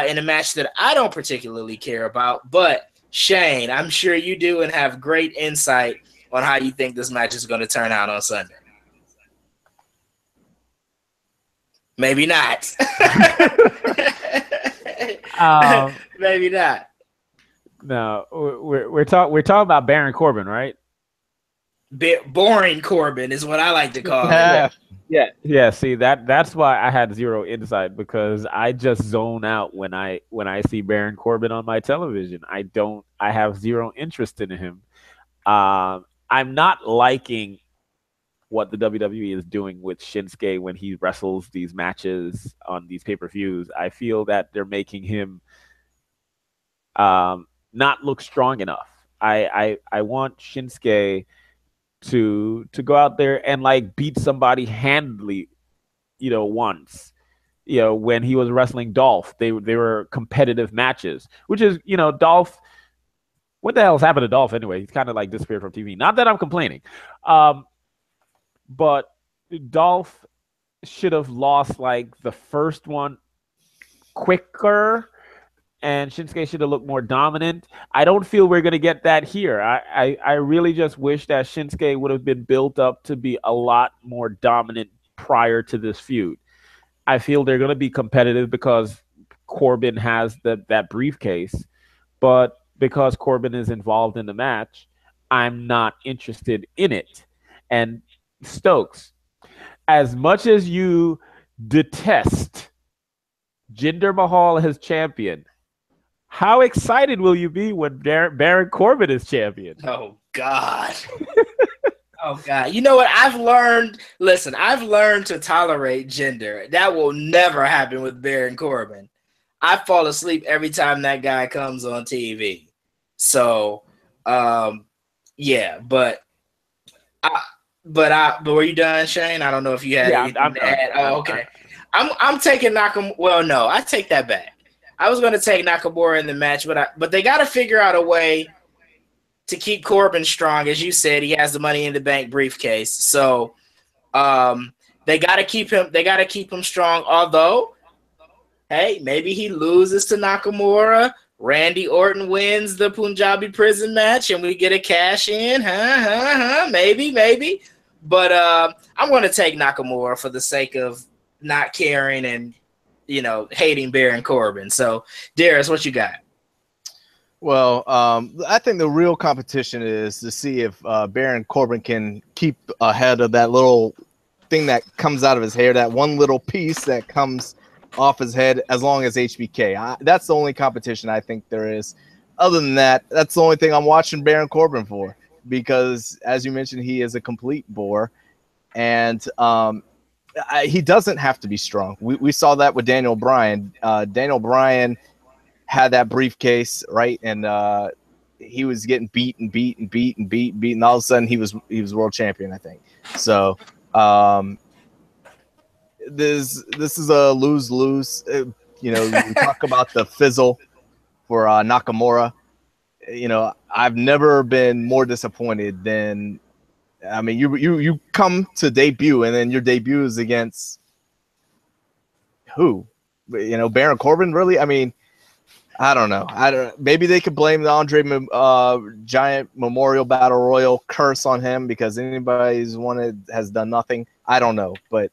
in a match that I don't particularly care about. But Shane, I'm sure you do and have great insight on how you think this match is going to turn out on Sunday. Maybe not. Maybe not. No, we're talking about Baron Corbin, right? Boring Corbin is what I like to call it. Yeah. See, that's why I had zero insight, because I just zone out when I see Baron Corbin on my television. I have zero interest in him. I'm not liking what the WWE is doing with Shinsuke when he wrestles these matches on these pay-per-views. I feel that they're making him not look strong enough. I want Shinsuke to go out there and like beat somebody handily, once. When he was wrestling Dolph, they were competitive matches, which is, Dolph. What the hell's happened to Dolph anyway? He's kind of like disappeared from TV. Not that I'm complaining. But Dolph should have lost like the first one quicker, and Shinsuke should have looked more dominant. I don't feel we're going to get that here. I really just wish that Shinsuke would have been built up to be a lot more dominant prior to this feud. I feel they're going to be competitive because Corbin has that briefcase, but because Corbin is involved in the match, I'm not interested in it. And Stokes, as much as you detest Jinder Mahal as champion, how excited will you be when Baron Corbin is champion? Oh, God. Oh, God. You know what? I've learned to tolerate Jinder. That will never happen with Baron Corbin. I fall asleep every time that guy comes on TV. So, yeah, but were you done, Shane? I don't know if you had anything to add. Oh, okay. I'm taking Nakamura. Well, no, I take that back. I was going to take Nakamura in the match, but they got to figure out a way to keep Corbin strong. As you said, he has the Money in the Bank briefcase, so they got to keep him. They got to keep him strong. Although, hey, maybe he loses to Nakamura. Randy Orton wins the Punjabi prison match, and we get a cash in. Maybe. But I'm going to take Nakamura for the sake of not caring and, hating Baron Corbin. So, Darius, what you got? Well, I think the real competition is to see if Baron Corbin can keep ahead of that little thing that comes out of his hair, that one little piece that comes off his head, as long as HBK. That's the only competition I think there is. Other than that, that's the only thing I'm watching Baron Corbin for, because, as you mentioned, he is a complete bore, and he doesn't have to be strong. We saw that with Daniel Bryan. Daniel Bryan had that briefcase, right, and he was getting beat. And all of a sudden, he was world champion, I think. So this is a lose-lose. You talk about the fizzle for Nakamura. I've never been more disappointed than. I mean, you come to debut, and then your debut is against who? Baron Corbin, really? I mean, I don't know. Maybe they could blame the Andre Giant Memorial Battle Royal curse on him, because anybody who's won it has done nothing. I don't know, but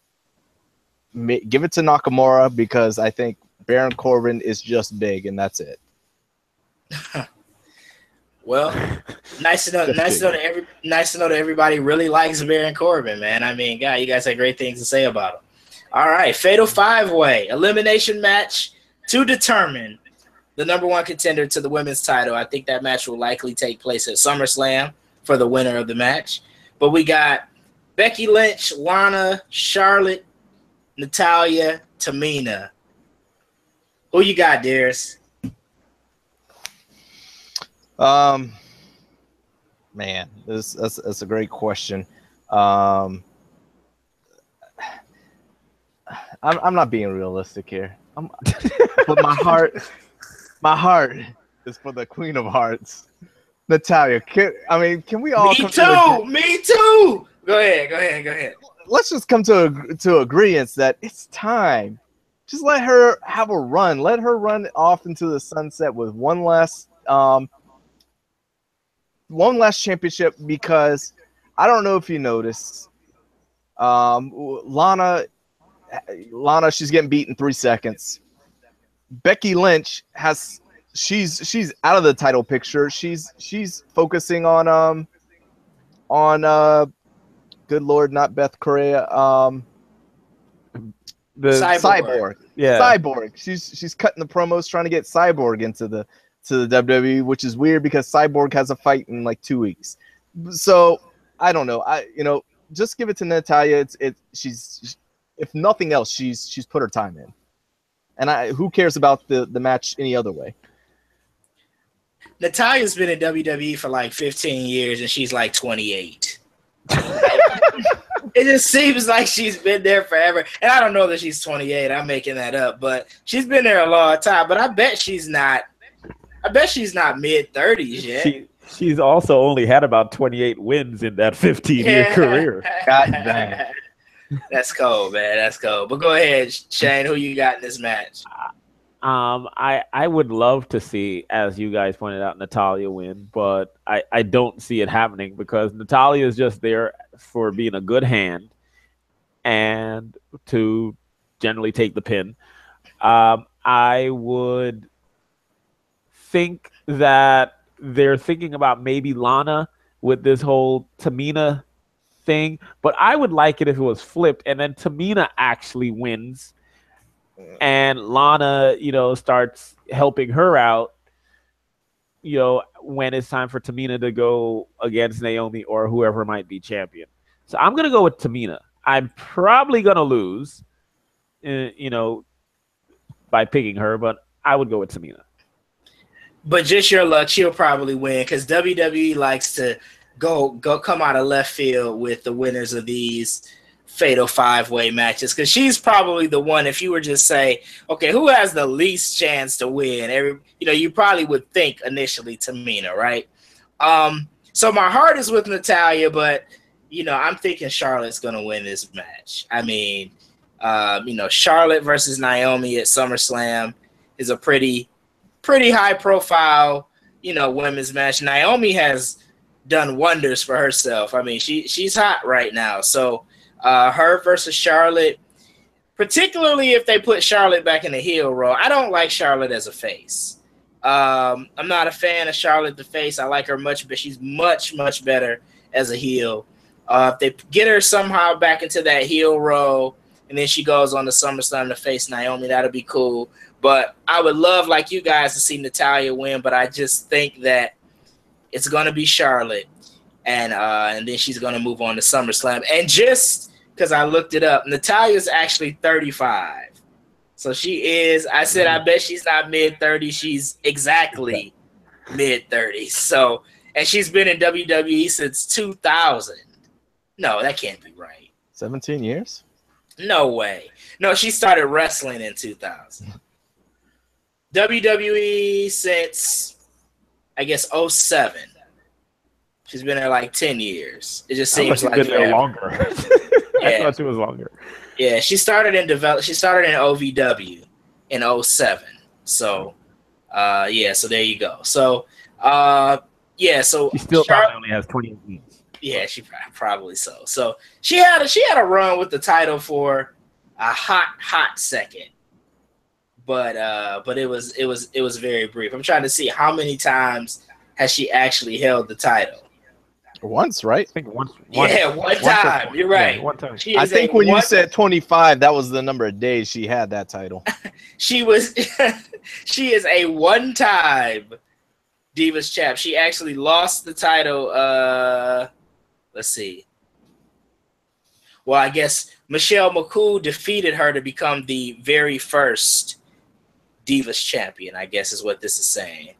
give it to Nakamura, because I think Baron Corbin is just big, and that's it. Well, nice to know that everybody really likes Baron Corbin, man. I mean, God, you guys have great things to say about him. All right, Fatal 5-Way elimination match to determine the number one contender to the women's title. I think that match will likely take place at SummerSlam for the winner of the match. But we got Becky Lynch, Lana, Charlotte, Natalya, Tamina. Who you got, Darius? Man, that's a great question. I'm not being realistic here. But my heart is for the Queen of Hearts, Natalya. Can we all? Me too. Go ahead. Let's just come to agreement that it's time. Just let her have a run. Let her run off into the sunset with one last championship, because I don't know if you noticed, Lana, she's getting beat in 3 seconds. Becky Lynch she's out of the title picture. She's focusing on good Lord, not Beth Correa, The Cyborg. Yeah. Cyborg. She's cutting the promos trying to get Cyborg into the WWE, which is weird because Cyborg has a fight in like 2 weeks. So I don't know. Just give it to Natalya. She's if nothing else, she's put her time in. And who cares about the match any other way? Natalya's been in WWE for like 15 years and she's like 28. It just seems like she's been there forever. And I don't know that she's 28. I'm making that up, but she's been there a long time. But I bet she's not mid-30s yet. She's also only had about 28 wins in that 15-year career. God dang. That's cold, man. That's cold. But go ahead, Shane. Who you got in this match? I would love to see, as you guys pointed out, Natalya win, but I don't see it happening because Natalya is just there for being a good hand and to generally take the pin. I would think that they're thinking about maybe Lana with this whole Tamina thing, but I would like it if it was flipped and then Tamina actually wins and Lana, starts helping her out, when it's time for Tamina to go against Naomi or whoever might be champion. So I'm going to go with Tamina. I'm probably going to lose, by picking her, but I would go with Tamina. But just your luck, she'll probably win because WWE likes to go come out of left field with the winners of these fatal 5-way matches, because she's probably the one. If you were just say, okay, who has the least chance to win? You probably would think initially Tamina, right? So my heart is with Natalya, but I'm thinking Charlotte's gonna win this match. Charlotte versus Naomi at SummerSlam is a pretty high profile, women's match. Naomi has done wonders for herself. She's hot right now. So her versus Charlotte, particularly if they put Charlotte back in the heel role. I don't like Charlotte as a face. I'm not a fan of Charlotte the face. I like her much, but she's much, much better as a heel. If they get her somehow back into that heel role and then she goes on to SummerSlam to face Naomi, that'll be cool. But I would love, like you guys, to see Natalya win, but I just think that it's going to be Charlotte. And then she's going to move on to SummerSlam. And just because I looked it up, Natalya's actually 35. So she is, I said, I bet she's not mid-30s. She's exactly mid-30s. So, and she's been in WWE since 2000. No, that can't be right. 17 years? No way. No, she started wrestling in 2000. WWE since, I guess, 07. She's been there like 10 years. It just seems like she's been there longer. I thought she was longer. Yeah, she started in OVW in 07. So, so there you go. So, so she still probably only has 28 weeks. Yeah, she probably so. So she had a run with the title for a hot second, but it was very brief. I'm trying to see how many times has she actually held the title. Once, right? I think once. Yeah, one time. You're right. Yeah, one time. She I is think when you said 25, that was the number of days she had that title. she was she is a one-time Divas champ. She actually lost the title. Let's see. Well, I guess Michelle McCool defeated her to become the very first Divas champion, I guess is what this is saying.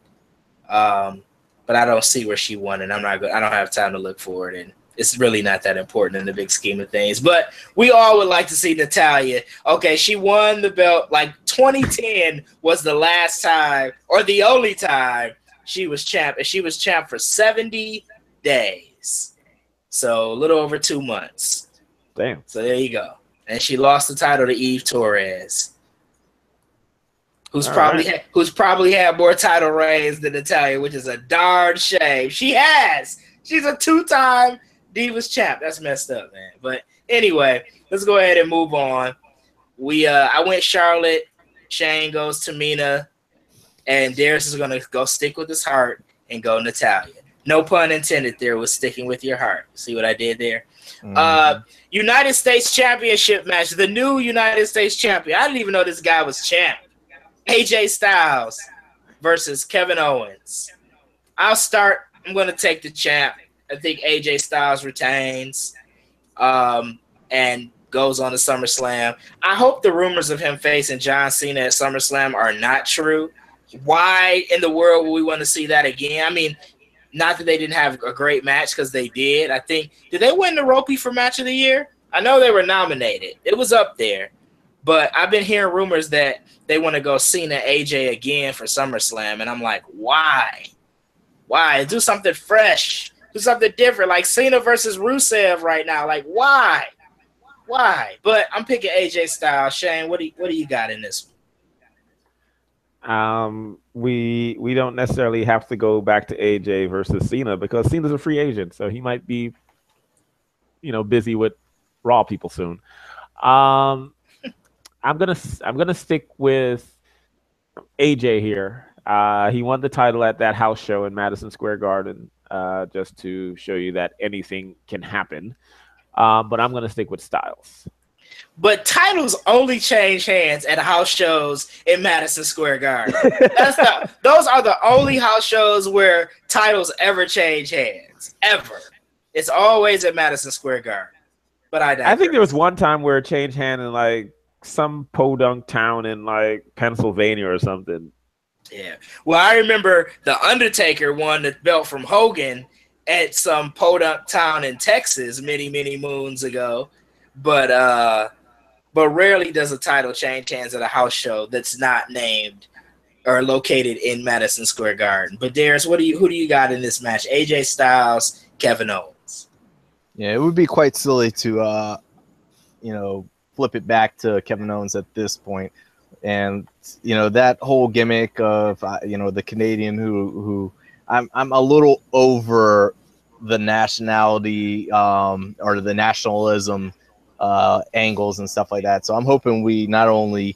But I don't see where she won, and I don't have time to look for it, and it's really not that important in the big scheme of things. But we all would like to see Natalya. Okay, she won the belt. Like 2010 was the last time, or the only time she was champ, and she was champ for 70 days. So a little over 2 months. Damn. So there you go. And she lost the title to Eve Torres, who's probably had more title reigns than Natalya, which is a darn shame. She's a 2-time Divas champ. That's messed up, man. But anyway, let's go ahead and move on. I went Charlotte. Shane goes Tamina, and Darius is gonna go stick with his heart and go Natalya. No pun intended there with sticking with your heart. See what I did there? Mm-hmm. United States Championship match. The new United States champion. I didn't even know this guy was champ. AJ Styles versus Kevin Owens. I'll start. I'm going to take the champ. I think AJ Styles retains and goes on to SummerSlam. I hope the rumors of him facing John Cena at SummerSlam are not true. Why in the world would we want to see that again? I mean, not that they didn't have a great match, because they did. I think, did they win the Ropey for Match of the Year? I know they were nominated. It was up there. But I've been hearing rumors that they want to go Cena AJ again for SummerSlam, and I'm like, why? Why? Do something fresh. Do something different, like Cena versus Rusev right now. Like, why? Why? But I'm picking AJ Styles. Shane, what do you got in this one? We don't necessarily have to go back to AJ versus Cena, because Cena's a free agent, so he might be, busy with Raw people soon. I'm gonna stick with AJ here. He won the title at that house show in Madison Square Garden, just to show you that anything can happen. But I'm gonna stick with Styles. But titles only change hands at house shows in Madison Square Garden. Those are the only house shows where titles ever change hands. Ever. It's always at Madison Square Garden. But I think there was one time where it changed hand in like some podunk town in like Pennsylvania or something. Yeah. Well, I remember The Undertaker won the belt from Hogan at some podunk town in Texas many, many moons ago. But rarely does a title change hands at a house show that's not named or located in Madison Square Garden. But Darius, who do you got in this match? AJ Styles, Kevin Owens. Yeah, it would be quite silly to flip it back to Kevin Owens at this point. And that whole gimmick of the Canadian who I'm a little over the nationality or the nationalism angles and stuff like that. So I'm hoping we not only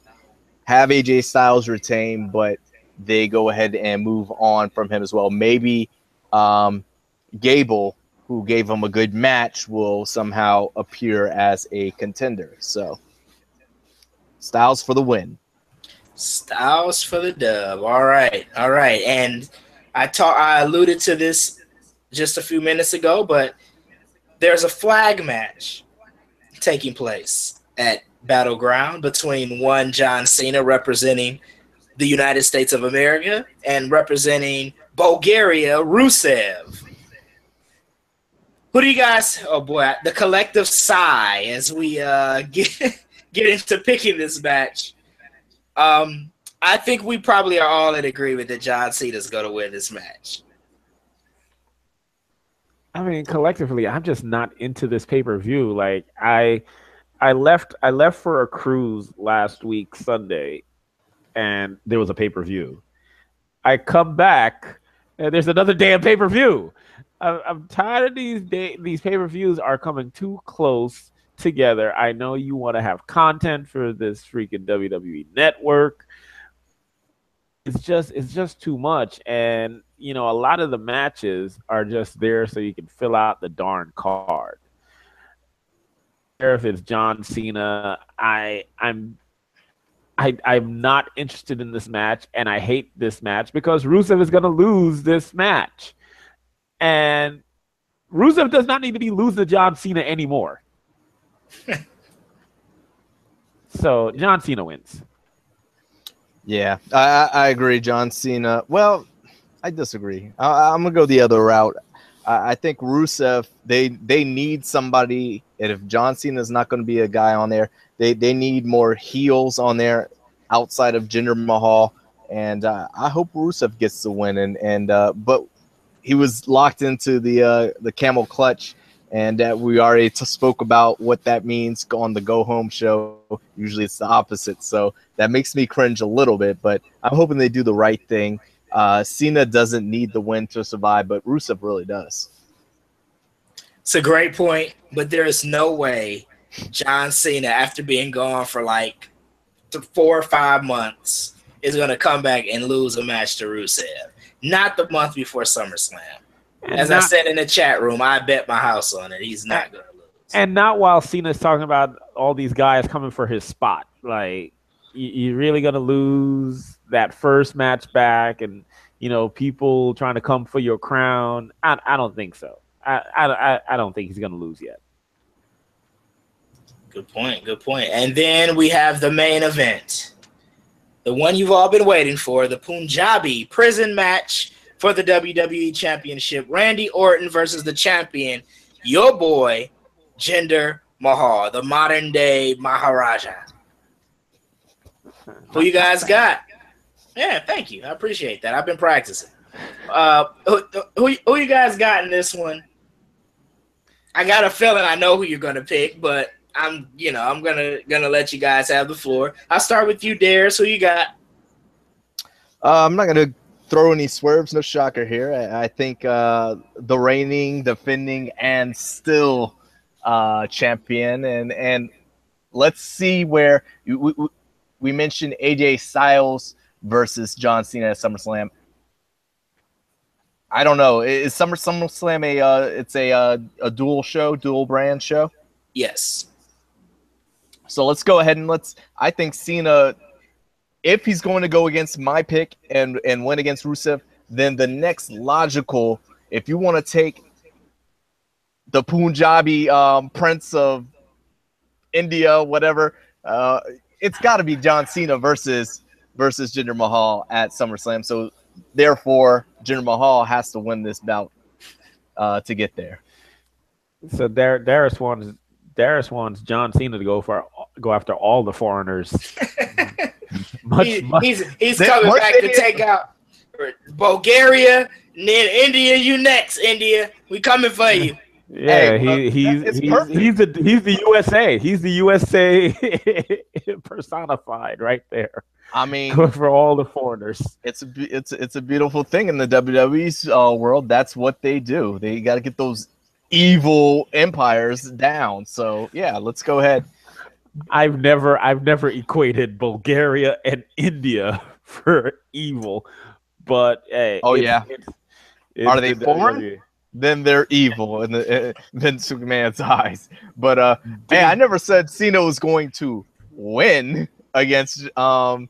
have AJ Styles retain, but they go ahead and move on from him as well. Maybe Gable, who gave him a good match, will somehow appear as a contender. So Styles for the win. Styles for the dub. All right. And I alluded to this just a few minutes ago, but there's a flag match taking place at Battleground between one John Cena representing the United States of America and representing Bulgaria, Rusev. Who do you guys? Oh boy, the collective sigh as we get into picking this match. I think we probably are all in agreement that John Cena's going to win this match. I mean, collectively, I'm just not into this pay-per-view. Like, I left for a cruise last week Sunday, and there was a pay-per-view. I come back, and there's another damn pay-per-view. I'm tired of these pay-per-views are coming too close together. I know you want to have content for this freaking WWE network, it's just too much. And a lot of the matches are just there so you can fill out the darn card. If it's John Cena, I'm not interested in this match, and I hate this match because Rusev is going to lose this match, and Rusev does not need to be losing to John Cena anymore. So John Cena wins. Yeah, I agree. John Cena. Well, I disagree. I'm gonna go the other route. I think Rusev. They need somebody, and if John Cena is not going to be a guy on there, they need more heels on there outside of Jinder Mahal. And I hope Rusev gets the win. But he was locked into the camel clutch, and we already spoke about what that means on the Go Home show. Usually it's the opposite, so that makes me cringe a little bit, but I'm hoping they do the right thing. Cena doesn't need the win to survive, but Rusev really does. It's a great point, but there is no way John Cena, after being gone for like 4 or 5 months, is going to come back and lose a match to Rusev. Not the month before SummerSlam. As I said in the chat room, I bet my house on it. He's not going to lose. And not while Cena's talking about all these guys coming for his spot. Like, you're really going to lose that first match back and, people trying to come for your crown. I don't think so. I don't think he's going to lose yet. Good point. And then we have the main event. The one you've all been waiting for, the Punjabi prison match for the WWE Championship. Randy Orton versus the champion, your boy, Jinder Mahal, the modern day Maharaja. Who you guys got? Yeah, thank you. I appreciate that. I've been practicing. Who you guys got in this one? I got a feeling I know who you're gonna pick, but I'm gonna let you guys have the floor. I'll start with you, Darius. Who you got? I'm not gonna throw any swerves, no shocker here. I think the reigning, defending, and still champion, and let's see where we mentioned AJ Styles versus John Cena at SummerSlam. I don't know. Is SummerSlam it's a dual brand show? Yes. So let's go ahead and I think Cena, if he's going to go against my pick and win against Rusev, then the next logical, if you want to take the Punjabi Prince of India, whatever, it's got to be John Cena versus Jinder Mahal at SummerSlam. So therefore, Jinder Mahal has to win this bout to get there. So Darius wants John Cena to go after all the foreigners. He's coming back to take out Bulgaria and then India. You next, India. We coming for you. Yeah, he's the USA. He's the USA personified right there. I mean, going for all the foreigners. It's a beautiful thing in the WWE's world. That's what they do. They got to get those evil empires down. So yeah, let's go ahead. I've never equated Bulgaria and India for evil, but hey, are they foreign? Then they're evil in Vince McMahon's eyes. But hey, I never said Cena was going to win against Jinder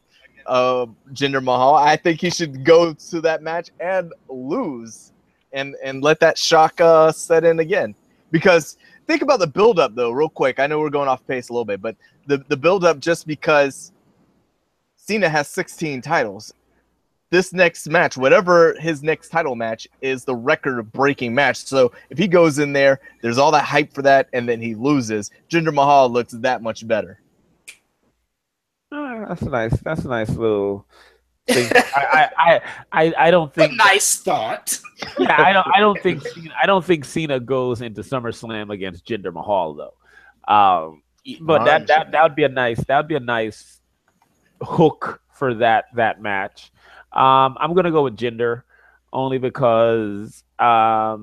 Mahal. I think he should go to that match and lose, and let that shock set in again. Because think about the build-up, though, real quick. I know we're going off pace a little bit, but the build-up, just because Cena has 16 titles. This next match, whatever his next title match, is the record-breaking match. So if he goes in there, there's all that hype for that, and then he loses. Jinder Mahal looks that much better. That's a nice little thing. I don't think a nice thought. Yeah, I don't think Cena goes into SummerSlam against Jinder Mahal though. But that would be a nice hook for that match. I'm gonna go with Jinder only because I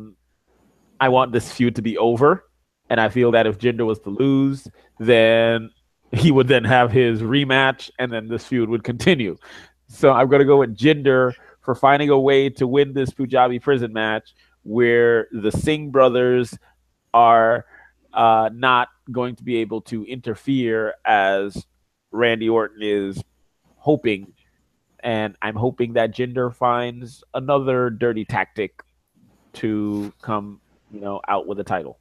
want this feud to be over, and I feel that if Jinder was to lose, then he would then have his rematch, and then this feud would continue. So I'm going to go with Jinder for finding a way to win this Punjabi prison match where the Singh brothers are not going to be able to interfere as Randy Orton is hoping. And I'm hoping that Jinder finds another dirty tactic to come, out with a title.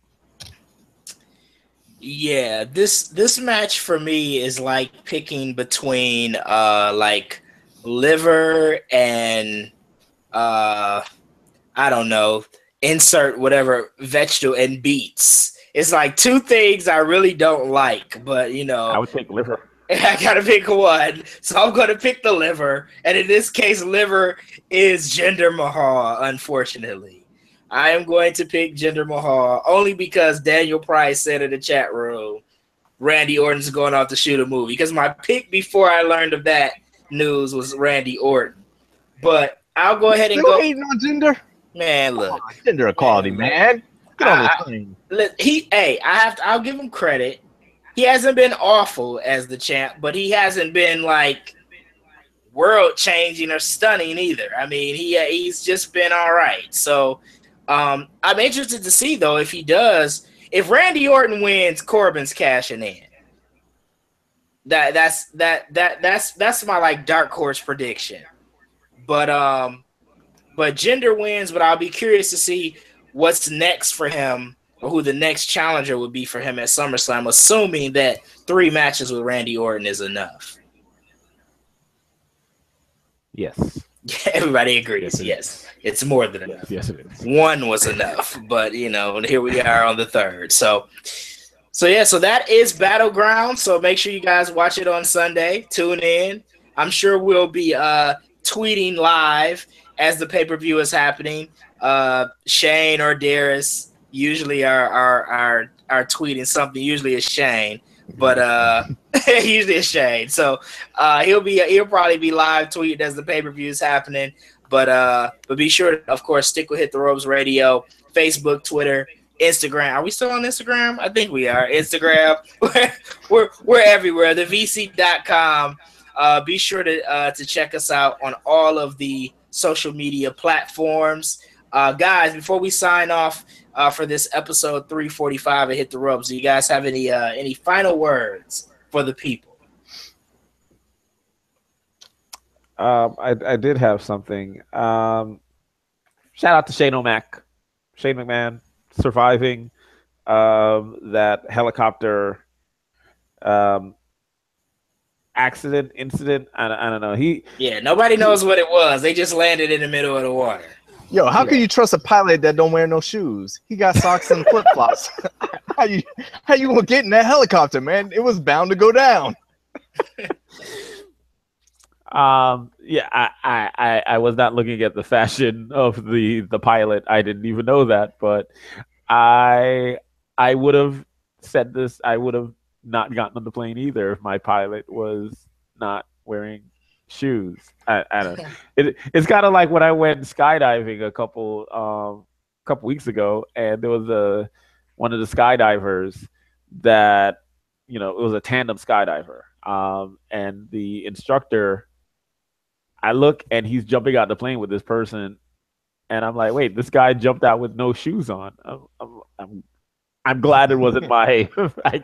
Yeah, this match for me is like picking between like liver and I don't know, insert whatever vegetable and beets. It's like two things I really don't like, but I would take liver. I gotta pick one, so I'm gonna pick the liver, and in this case, liver is Jinder Mahal. Unfortunately, I am going to pick Jinder Mahal only because Daniel Price said in the chat room, Randy Orton's going off to shoot a movie. Because my pick before I learned of that news was Randy Orton, but I'll go ahead and Still go. hating on Jinder? Man, look, Jinder equality, man. Get on the thing. I'll give him credit. He hasn't been awful as the champ, but he hasn't been like world changing or stunning either. I mean, he's just been all right. So I'm interested to see though if he does. If Randy Orton wins, Corbin's cashing in. That's my like dark horse prediction. But Jinder wins, but I'll be curious to see what's next for him or who the next challenger would be for him at SummerSlam, assuming that 3 matches with Randy Orton is enough. Yes. Everybody agrees. Yes. It's more than enough. Yes, it is. 1 was enough, but here we are on the 3rd. So that is Battleground. So make sure you guys watch it on Sunday. Tune in. I'm sure we'll be tweeting live as the pay-per-view is happening. Shane or Darius usually are tweeting something. Usually it's Shane, but usually it's Shane. So he'll probably be live tweeting as the pay-per-view is happening. But be sure to, of course, stick with Hit the Ropes Radio, Facebook, Twitter, Instagram. Are we still on Instagram? I think we are. Instagram. We're everywhere. The VC.com. Be sure to check us out on all of the social media platforms. Guys, before we sign off for this episode 345 of Hit the Ropes, do you guys have any final words for the people? I did have something. Shout out to Shane McMahon, surviving that helicopter incident. I don't know. Nobody knows what it was. They just landed in the middle of the water. Yo, how can you trust a pilot that don't wear no shoes? He got socks and flip flops. How you gonna get in that helicopter, man? It was bound to go down. I was not looking at the fashion of the pilot. I didn't even know that, but I would have said this. I would have not gotten on the plane either if my pilot was not wearing shoes. I don't know. It's kind of like when I went skydiving a couple weeks ago, and there was one of the skydivers that it was a tandem skydiver, and the instructor. I look and he's jumping out the plane with this person, and I'm like, wait, this guy jumped out with no shoes on. I'm glad it wasn't I'm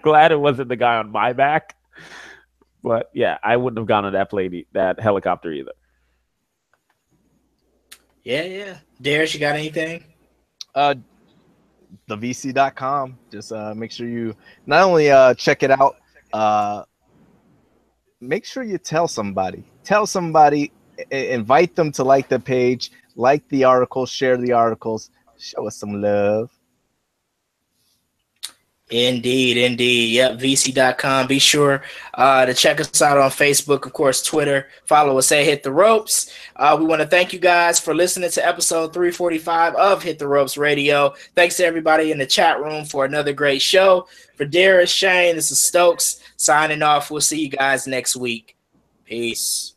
glad it wasn't the guy on my back. But yeah, I wouldn't have gone on that helicopter either. Yeah. Darius, you got anything? TheVC.com. Just make sure you not only check it out, make sure you tell somebody. Invite them to like the page, like the articles, share the articles, show us some love. Indeed. Yep, VC.com. Be sure to check us out on Facebook, of course, Twitter. Follow us at Hit the Ropes. We want to thank you guys for listening to episode 345 of Hit the Ropes Radio. Thanks to everybody in the chat room for another great show. For Darius, Shane, this is Stokes signing off. We'll see you guys next week. Peace.